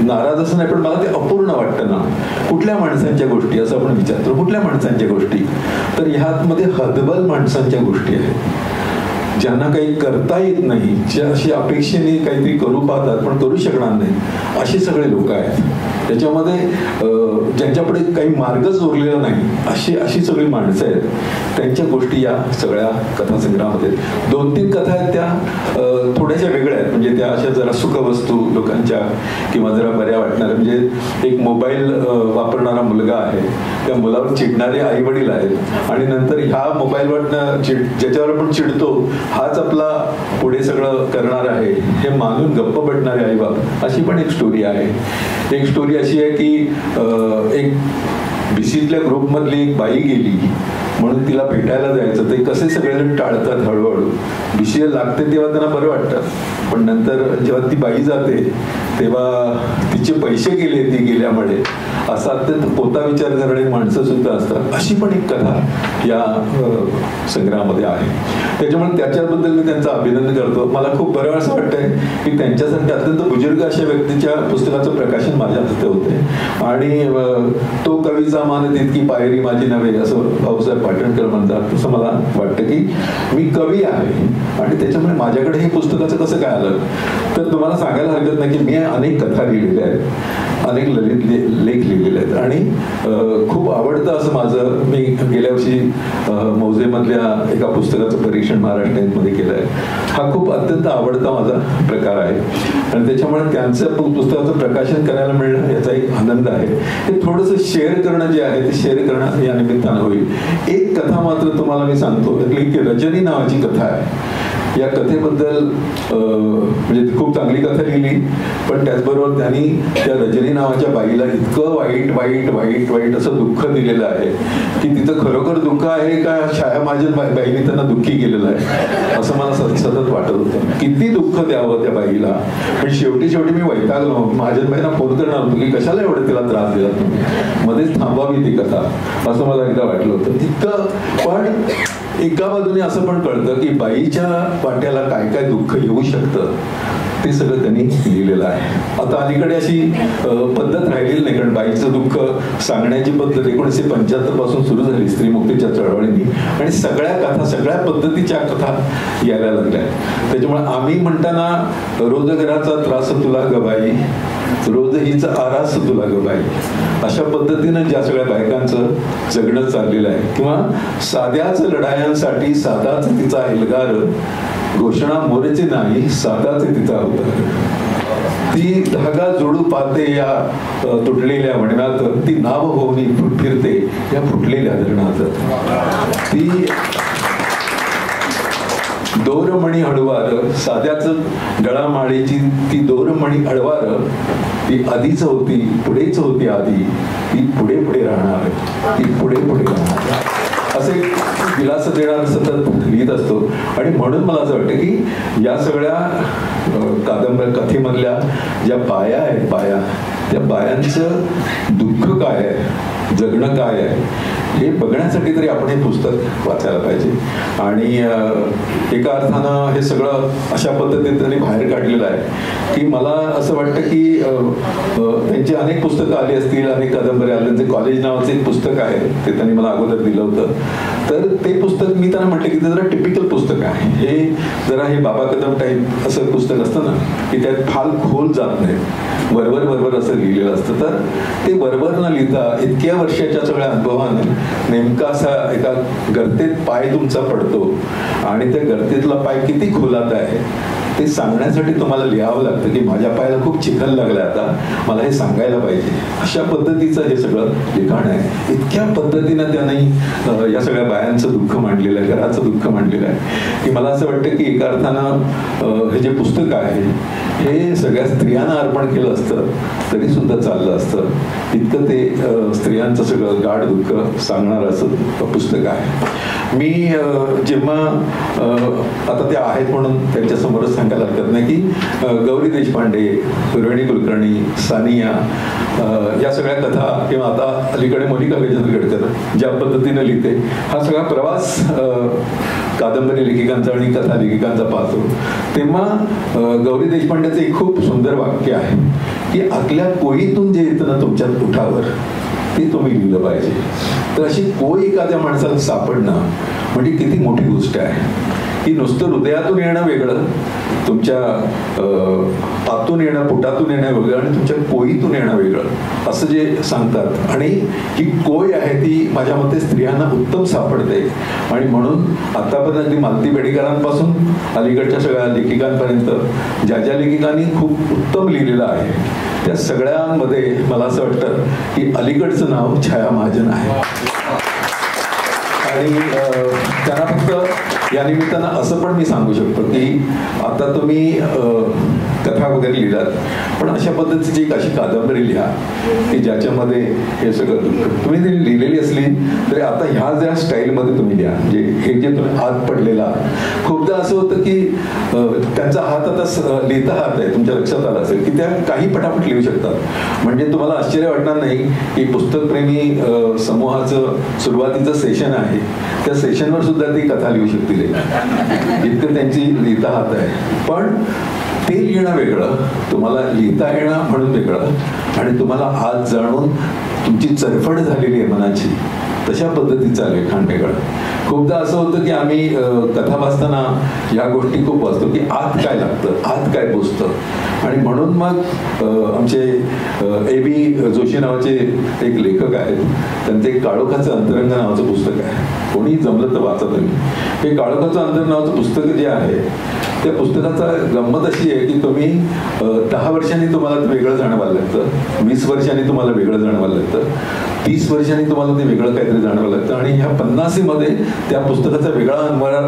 Speaker 5: नाराज असं नाही, पण मला ते अपूर्ण वाटतं ना. कुठल्या माणसांच्या गोष्टी असं आपण विचारतो, कुठल्या माणसांच्या गोष्टी, तर ह्यात मध्ये हतबल माणसांच्या गोष्टी आहेत, ज्यांना काही करता येत नाही, जे अशी अपेक्षेने काहीतरी करू पाहतात पण करू शकणार नाही, असे सगळे लोक आहेत. त्याच्यामध्ये ज्यांच्यापुढे काही मार्गच उरलेला नाही अशी सगळी माणसं आहेत. त्यांच्या गोष्टी या सगळ्या कथासंग्रहामध्ये 2-3 कथा आहेत त्या थोड्याशा वेगळ्या आहेत. म्हणजे त्या अशा जरा सुखवस्तू लोकांच्या किंवा जरा बऱ्या वाटणाऱ्या, म्हणजे एक मोबाईल वापरणारा मुलगा आहे, त्या मुलावर चिडणारे आई वडील आहेत आणि नंतर ह्या मोबाईलवर ज्याच्यावर आपण चिडतो हाच आपला पुढे सगळं करणार आहे हे मानून गप्प बटणारे आई बाप, अशी पण एक स्टोरी आहे. एक स्टोरी अशी आहे की एक बीसीतल्या ग्रुपमधली एक बाई गेली म्हणून तिला भेटायला जायचं, ते कसे सगळेजण टाळतात हळूहळू. बीसीला लागते तेव्हा त्यांना बरं वाटतं, पण नंतर जेव्हा ती बाई जाते तेव्हा तिचे पैसे गेले ती गेल्यामुळे, असा अत्यंत पोता विचार करणारी माणसं सुद्धा असतात. अशी पण एक कथा या संग्रहामध्ये आहे. त्याच्यामुळे त्याच्याबद्दल मी त्यांचं अभिनंदन करतो. मला खूप बरं असं वाटतंय की त्यांच्यासारख्या अत्यंत बुजुर्ग अशा व्यक्तीच्या पुस्तकाचं प्रकाशन माझ्या हस्ते होते आणि तो कवीचा मान तितकी पायरी माझी नव्हे असं भाऊसाहेब पाटणकर म्हणतात. तसं मला वाटतं की मी कवी आहे आणि त्याच्यामुळे माझ्याकडे हे पुस्तकाचं कसं काय आलं, तर तुम्हाला सांगायला हरकत नाही की मी अनेक कथा लिहिलेल्या आहेत, अनेक ललित लेख लिहिलेले आहेत आणि खूप आवडतं असं माझं, मी गेल्या वर्षी मौजेमधल्या एका पुस्तकाचं परीक्षण महाराष्ट्रामध्ये केलं आहे. हा खूप अत्यंत आवडता माझा प्रकार आहे आणि त्याच्यामुळे त्यांचं पुस्तकाचं प्रकाशन करायला मिळणं याचा एक आनंद आहे. हे थोडंसं शेअर करणं जे आहे ते शेअर करणं या निमित्तानं होईल. एक कथा मात्र तुम्हाला मी सांगतो की रजनी नावाची कथा आहे. या कथेबद्दल म्हणजे खूप चांगली कथा लिहिली, पण त्याचबरोबर त्यांनी त्या रजनी नावाच्या बाईला इतकं वाईट वाईट वाईट वाईट असं दुःख दिलेलं आहे की तिचं खरोखर दुःख आहे का छाया महाजन बाईने त्यांना दुःखी केलेलं आहे असं मला सतत वाटत होतं. किती दुःख द्यावं त्या बाईला, पण शेवटी मी वैतागलो. महाजनबाईंना फोन करणार होतो की कशाला एवढं तिला त्रास दिला तुम्ही, मध्येच थांबवावी ती कथा असं मला एकदा वाटलं होतं. तितकं पण एका बाजूने असं पण कळतं की बाईच्या वाट्याला काय काय दुःख येऊ शकतं ते सगळं त्यांनी लिहिलेलं आहे. आता अलीकडे अशी पद्धत राहिलेली नाही, कारण बाईचं दुःख सांगण्याची पद्धत 1975 पासून सुरू झाली स्त्रीमुक्तीच्या चळवळींनी, आणि सगळ्या कथा, सगळ्या पद्धतीच्या कथा यायला लागल्या. त्याच्यामुळे आम्ही म्हणताना रोजगाराचा त्रास तुला ग बाई, रोज हीच आरास तुला ग बाई, अशा पद्धतीनं ज्या सगळ्या बायकांचं जगणं चाललेलं आहे, किंवा साध्याच लढायांसाठी साधाच तिचा एल्गार, घोषणा मोरेचे नाही साधाच तिचा अवतार, ती धागा जोडू पाहते या तुटलेल्या वणव्यात, ती नाव होऊन फिरते या फुटलेल्या धरणात, ती दोरमणी हळवार, साध्याच गळामाळीची ती दोरमणी हळवार, ती आधीच होती पुढेच होती आधी, ती पुढे पुढे राहणार, ती पुढे पुढे राहणार, असे दिलास देणार सतत लिहित असतो. आणि म्हणून मला असं वाटतं की या सगळ्या कादंबरी कथेमधल्या ज्या बाया आहेत, बाया, त्या बायांचं दुःख काय आहे, जगणं काय आहे, हे बघण्यासाठी तरी आपण हे पुस्तक वाचायला पाहिजे. आणि एका अर्थानं हे सगळं अशा पद्धतीने त्यांनी बाहेर काढलेलं आहे की मला असं वाटतं की त्यांची अनेक पुस्तकं आली असतील, अनेक कादंबऱ्या आल्या. त्यांचे कॉलेज नावाचं एक पुस्तक आहे, ते त्यांनी मला अगोदर दिलं होतं. तर ते पुस्तक मी त्यांना म्हटलं की ते जरा टिपिकल पुस्तक आहे, हे जरा हे बाबा कदम टाईप असं पुस्तक असतं ना, की त्यात फार खोल जात नाही, वरवर वरवर असं लिहिलेलं असतं. तर ते वरवर न लिहिता इतक्या वर्षाच्या सगळ्या अनुभवाने नेमका असा एका गर्तेत पाय तुमचा पडतो आणि त्या गर्तेतला पाय किती खोलात आहे ते सांगण्यासाठी तुम्हाला लिहावं लागतं की माझ्या पायाला खूप चिखल लागलाय, आता मला हे सांगायला पाहिजे. अशा पद्धतीचं हे सगळं लिखाण आहे. इतक्या पद्धतीनं त्यांनी या सगळ्या बायांचं दुःख मांडलेलं आहे, घराचं दुःख मांडलेलं आहे की मला असं वाटतं की एका अर्थानं हे जे पुस्तक आहे हे सगळ्या स्त्रियांना अर्पण केलं असतं तरी सुद्धा चाललं असतं. इतकं ते स्त्रियांचं सगळं गाढ दुःख सांगणारं असं पुस्तक आहे. मी जेव्हा आता त्या आहेत म्हणून त्यांच्यासमोरच सांगायला हरकत नाही की गौरी देशपांडे, रोहिणी कुलकर्णी, सानिया, या सगळ्या कथा, किंवा आता अलीकडे मोनिका गजेंद्रगडकर ज्या पद्धतीने लिहिते, हा सगळा प्रवास कादंबरी लेखिकांचा आणि कथा लेखिकांचा पाहतो, तेव्हा गौरी देशपांडेचं एक खूप सुंदर वाक्य आहे की आपल्या कोयीतून जे येतं ना तुमच्या उठावर ते तुम्ही लिहिलं पाहिजे. तर अशी कोय एखाद्या माणसाला सापडणं म्हणजे किती मोठी गोष्ट आहे की नुसतं हृदयातून येणं वेगळं, तुमच्या आतून येणं, पोटातून येणं वेगळं, आणि तुमच्या कोयीतून येणं वेगळं, असं जे सांगतात. आणि ही कोय आहे ती माझ्या मते स्त्रियांना उत्तम सापडते. आणि म्हणून आतापर्यंत मालती बेडेकरांपासून अलीकडच्या सगळ्या लेखिकांपर्यंत ज्या ज्या लेखिकांनी खूप उत्तम लिहिलेलं आहे त्या सगळ्यांमध्ये मला असं वाटतं की अलीकडचं नाव छाया महाजन आहे. आणि त्यांना फक्त या निमित्तानं असं पण मी सांगू शकतो की आता तुम्ही कथा वगैरे लिहिलात, पण अशा पद्धतीची एक अशी कादंबरी लिहा की ज्याच्यामध्ये हे सगळं दुःख तुम्ही जरी लिहिलेली असली तरी आता ह्या ज्या स्टाईलमध्ये तुम्ही लिहा, म्हणजे हे जे तुम्ही हात पडलेला, खूपदा असं होतं की त्यांचा हात आता लिहिता हात आहे, तुमच्या लक्षात आलं असेल की त्या काही पटापट लिहू शकतात. म्हणजे तुम्हाला आश्चर्य वाटणार नाही की पुस्तकप्रेमी समूहाचं सुरुवातीचं सेशन आहे, त्या सेशनवर सुद्धा ती कथा लिहू शकतील, इतकं त्यांची लिहिता हात आहे. पण ते लिहिणं वेगळं, तुम्हाला लिहिता येणं म्हणून वेगळं, आणि तुम्हाला हात जाणून तुमची चरफड झालेली आहे मनाची तशा पद्धतीचा लेखन वेगळं. खूपदा असं होतं की आम्ही कथा वाचताना या गोष्टी खूप वाचतो की आत काय लागतं, आत काय पोचतं. आणि म्हणून मग आमचे A.B. जोशी नावाचे एक लेखक आहेत, त्यांचं एक काळोखाचं अंतरंग नावाचं पुस्तक आहे, कोणी जमलं तर वाचा तुम्ही. हे काळोखाचं अंतरंग नावाचं पुस्तक जे आहे त्या पुस्तकाचा गंमत अशी आहे की तुम्ही 10 वर्षांनी तुम्हाला ते वेगळं जाणवायला लागतं, 20 वर्षांनी तुम्हाला वेगळं जाणवायला लागतं, 30 वर्षांनी तुम्हाला ते वेगळं काहीतरी जाणवायला लागतं, आणि ह्या 50 मध्ये त्या पुस्तकाचा वेगळा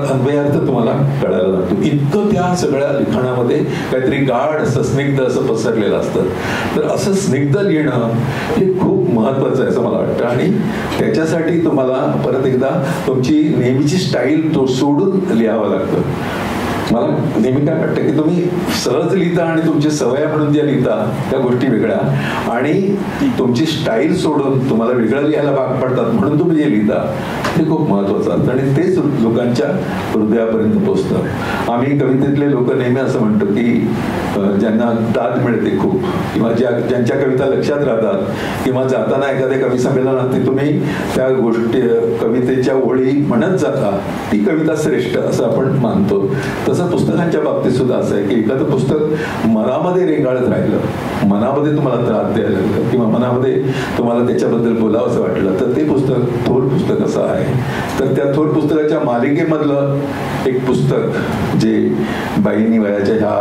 Speaker 5: अन्वयार्थ तुम्हाला कळायला लागतो. इतकं त्या सगळ्या लिखाणामध्ये काहीतरी गाढ असं स्निग्ध असं पसरलेलं असतं. तर असं स्निग्ध लिहिणं हे खूप महत्वाचं आहे असं मला वाटतं. आणि त्याच्यासाठी तुम्हाला परत एकदा तुमची नेहमीची स्टाईल तो सोडून लिहावं लागतं. मला नेहमी काय वाटतं की तुम्ही सहज लिहिता आणि तुमची सवय म्हणून ज्या लिहिता त्या गोष्टी वेगळ्या, आणि तुमची स्टाईल सोडून तुम्हाला वेगळं लिहायला भाग पडतात म्हणून तुम्ही जे लिहिता ते खूप महत्वाचं असतं आणि तेच लोकांच्या हृदयापर्यंत पोचतं. आम्ही कवितेतले लोक नेहमी असं म्हणतो की ज्यांना दाद मिळते खूप, किंवा ज्यांच्या कविता लक्षात राहतात, किंवा जाताना एखाद्या कवी संमेलनात तुम्ही त्या गोष्टी कवितेच्या ओळी म्हणत जाता, ती कविता श्रेष्ठ असं आपण मानतो. तसं पुस्तकांच्या बाबतीत सुद्धा असं आहे की एखादं पुस्तक मनामध्ये रेंगाळत राहिलं, मनामध्ये तुम्हाला त्रास द्यायला लागलं, किंवा मनामध्ये तुम्हाला त्याच्याबद्दल बोलावं असं वाटलं, तर ते पुस्तक थोर पुस्तक असं आहे. तर त्या थोर पुस्तकाच्या मालिकेमधलं एक पुस्तक जे बाईंनी वयाच्या ह्या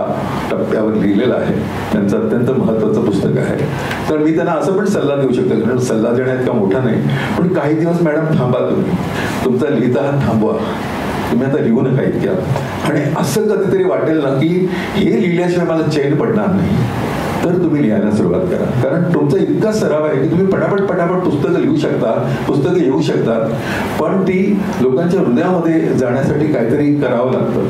Speaker 5: टप्प्यावर लिहिलेलं आहे, त्यांचं अत्यंत महत्वाचं पुस्तक आहे. तर मी त्यांना असं पण सल्ला देऊ शकतो, कारण सल्ला देण्यात का मोठा नाही, पण काही दिवस मॅडम थांबा, तुम्ही तुमचा लिहिता हात थांबवा, तुम्ही आता लिहू नका इतक्या. आणि असं कधीतरी वाटेल ना की हे लिहिल्याशिवाय मला चैन पडणार नाही, तर तुम्ही लिहायला सुरुवात करा. कारण तुमचा इतका सराव आहे की तुम्ही पटापट पुस्तकं लिहू शकता, पुस्तकं येऊ शकतात, पण ती लोकांच्या हृदयामध्ये जाण्यासाठी काहीतरी करावं लागतं.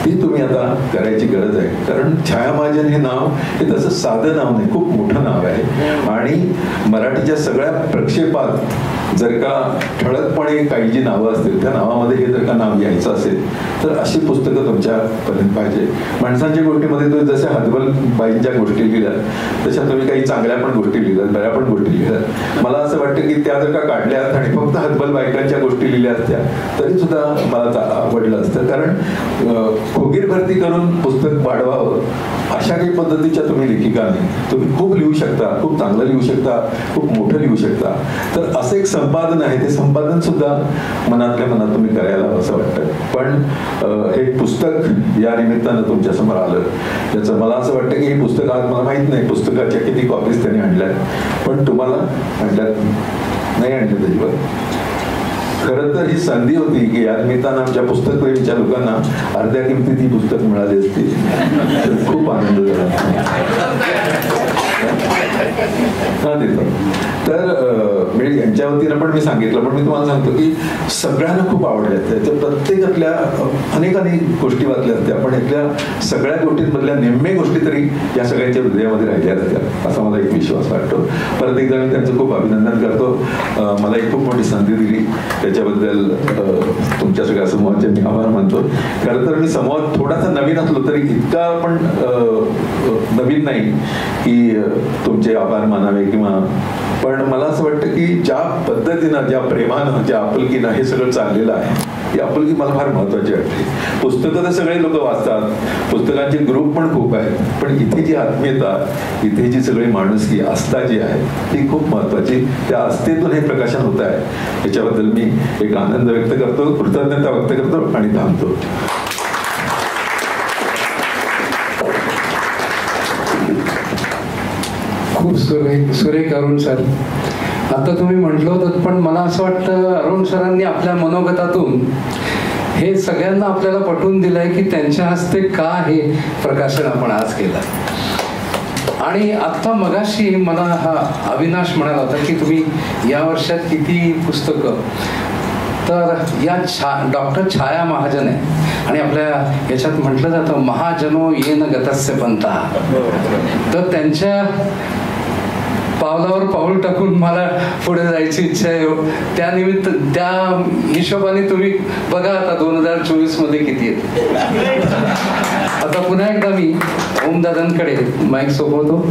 Speaker 5: ती तुम्ही आता करायची गरज आहे. कारण छाया महाजन हे नाव हे तसं साधं नाव नाही, खूप मोठं नाव आहे. आणि मराठीच्या सगळ्या प्रक्षेपात जर का ठळकपणे काही जी नावं असतील, त्या नावामध्ये हे जर का नाव यायचं असेल तर अशी पुस्तकं तुमच्यापर्यंत पाहिजे. माणसांच्या गोष्टीमध्ये तुम्ही जशा हतबल बाईंच्या गोष्टी लिहिल्या तशा तुम्ही काही चांगल्या पण गोष्टी लिहिल्यात, बऱ्या पण गोष्टी लिहिल्यात. मला असं वाटतं की त्या जर का काढल्यात आणि फक्त हतबल बायकांच्या गोष्टी लिहिल्या असत्या तरी सुद्धा मला आवडलं असतं. कारण खोगीर भरती करून पुस्तक वाढवावं अशा काही पद्धतीच्या तुम्ही लेखिका नाही. तुम्ही खूप लिहू शकता, खूप चांगलं लिहू शकता, खूप मोठं लिहू शकता. तर असं एक संपादन आहे, ते संपादन सुद्धा मनातल्या मनात तुम्ही करायला असं वाटतं. पण हे पुस्तक या निमित्तानं तुमच्या समोर आलं, त्याचं मला असं वाटतं की हे पुस्तक आज मला माहित नाही पुस्तकाच्या किती कॉपीज त्यांनी आणल्या, पण तुम्हाला आणल्यात नाही आणल्या त्याच्यावर. खरं तर ही संधी होती की या निमित्तानं आमच्या पुस्तकप्रेमीच्या लोकांना अर्ध्या किमतीत ही पुस्तक मिळाली असती. खूप आनंद झाला. तर यांच्या वतीनं पण मी सांगितलं, पण मी तुम्हाला सांगतो की सगळ्यांना खूप आवडल्या. त्याच्या प्रत्येकातल्या अनेक गोष्टी वाचल्या असत्या, पण यातल्या सगळ्या गोष्टींमधल्या निम्मे गोष्टी तरी या सगळ्यांच्या हृदयामध्ये राहिल्या असत्या असा मला एक विश्वास वाटतो. परत एकदा मी त्यांचं खूप अभिनंदन करतो. मला एक खूप मोठी संधी दिली, त्याच्याबद्दल तुमच्या सगळ्या समूहाचे मी आभार मानतो. खरं तर मी समूहात थोडासा नवीन असलो तरी इतका पण नवीन नाही की तुमचे आभार मानावे किंवा, पण मला असं वाटतं की ज्या पद्धतीनं, ज्या प्रेमानं, ज्या आपुलकीनं हे सगळं चाललेलं आहे, ही आपुलकी मला फार महत्वाची वाटते. पुस्तकं तर सगळे लोक वाचतात, पुस्तकांचे ग्रुप पण खूप आहेत, पण इथे जी आत्मीयता, इथे जी सगळी माणुसकी, आस्था जी आहे ती खूप महत्वाची. त्या आस्थेतून हे प्रकाशन होत आहे, याच्याबद्दल मी एक आनंद व्यक्त करतो, कृतज्ञता व्यक्त करतो आणि थांबतो.
Speaker 3: खूप सुरेख अरुण सर. आता तुम्ही म्हटलं होतं, पण मला असं वाटतं अरुण सरांनी आपल्या मनोगतातून हे सगळ्यांना आपल्याला पटवून दिलंय की त्यांच्या हस्ते का हे प्रकाशन आपण आज केलं. आणि आता मगाशी मला हा अविनाश म्हणाला होता की तुम्ही या वर्षात किती पुस्तकं, तर या डॉक्टर छाया महाजन आहे आणि आपल्या याच्यात म्हटलं जातं महाजनो येन गतस्य पंथा. तर त्यांच्या पावलावर पाऊल टाकून मला पुढे जायची इच्छा आहे. त्यानिमित्त त्या हिशोबाने तुम्ही बघा आता 2024 मध्ये किती आहेत. आता पुन्हा एकदा मी ओमदादांकडे माईक सोपवतो.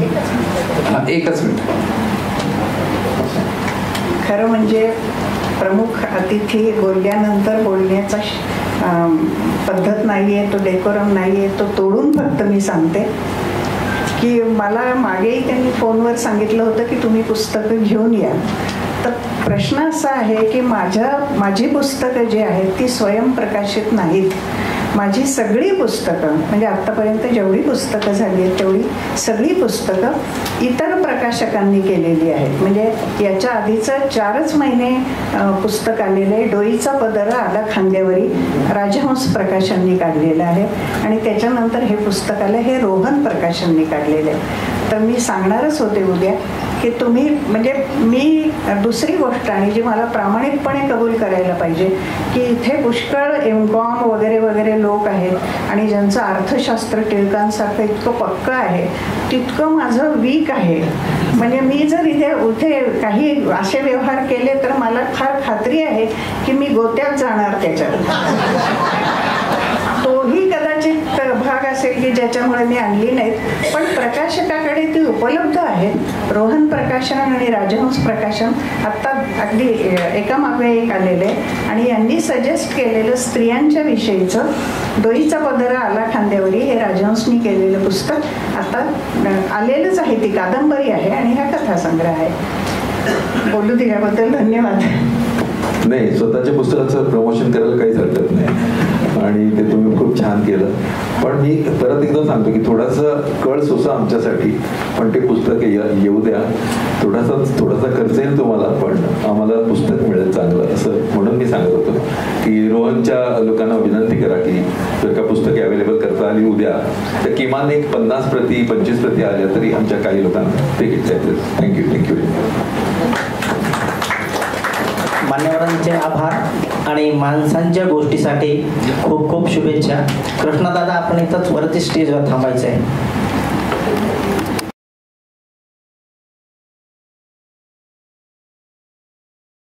Speaker 3: एकच मिनिट.
Speaker 4: खरं म्हणजे प्रमुख अतिथी बोलल्यानंतर बोलण्याचा पद्धत नाहीये, तो डेकोरम नाहीये, तो तोडून फक्त मी सांगते की मला मागेही त्यांनी फोनवर सांगितलं होतं की तुम्ही पुस्तकं घेऊन या. तर प्रश्न असा आहे की माझी पुस्तकं जी आहेत ती स्वयंप्रकाशित नाहीत. माझी सगळी पुस्तकं म्हणजे आत्तापर्यंत जेवढी पुस्तकं झाली आहेत तेवढी सगळी पुस्तकं इतर प्रकाशकांनी केलेली आहेत. म्हणजे याच्या आधीचं 4च महिने पुस्तक आलेले डोईचा पदर आला खांद्यावरी राजहंस प्रकाशननी काढलेलं आहे आणि त्याच्यानंतर हे पुस्तक आलं, हे रोहन प्रकाशननी काढलेलं आहे. तर मी सांगणारच होते उद्या की तुम्ही म्हणजे मी दुसरी गोष्ट आणि जी मला प्रामाणिकपणे कबूल करायला पाहिजे की इथे पुष्कळ MCOM वगैरे वगैरे लोक आहेत आणि ज्यांचं अर्थशास्त्र टिळकांसारखं इतकं पक्कं आहे तितकं माझं वीक आहे. म्हणजे मी जर इथे काही असे व्यवहार केले तर मला फार खात्री आहे की मी गोत्यात जाणार त्याच्यात. तोही कदाचित भाग असेल की ज्याच्यामुळे मी आणली नाहीत, पण प्रकाशकाकडे ती उपलब्ध आहेत. रोहन प्रकाशन आणि राजहंस प्रकाशन आत्ता अगदी एकामागे एक आलेले आणि यांनी सजेस्ट केलेलं स्त्रियांच्या विषयीचं दोईचा पदरा आला खांद्यावरी हे राजहंसनी केलेलं पुस्तक आता आलेलंच आहे. ती कादंबरी आहे आणि हा कथासंग्रह आहे. बोलू दिल्याबद्दल धन्यवाद.
Speaker 5: नाही, स्वतःच्या पुस्तकाचं प्रमोशन करायला काहीच हरकत नाही आणि ते तुम्ही खूप छान केलं. पण मी परत एकदा सांगतो की थोडासा कळ सोसा आमच्यासाठी, पण ते पुस्तक येऊ द्या. थोडासा खर्च येईल तुम्हाला, पण आम्हाला पुस्तक मिळेल चांगलं असं म्हणून मी सांगत होतो की रोहनच्या लोकांना विनंती करा की जर का पुस्तके अवेलेबल करता आली उद्या तर किमान एक 50 प्रती 25 प्रती आल्या तरी आमच्या काही लोकांना ते घेता येतील. थँक्यू.
Speaker 2: मान्यवरांचे आभार आणि माणसांच्या गोष्टीसाठी खूप खूप शुभेच्छा. कृष्णदादा, आपण इथंच वरती स्टेजवर थांबायचं आहे.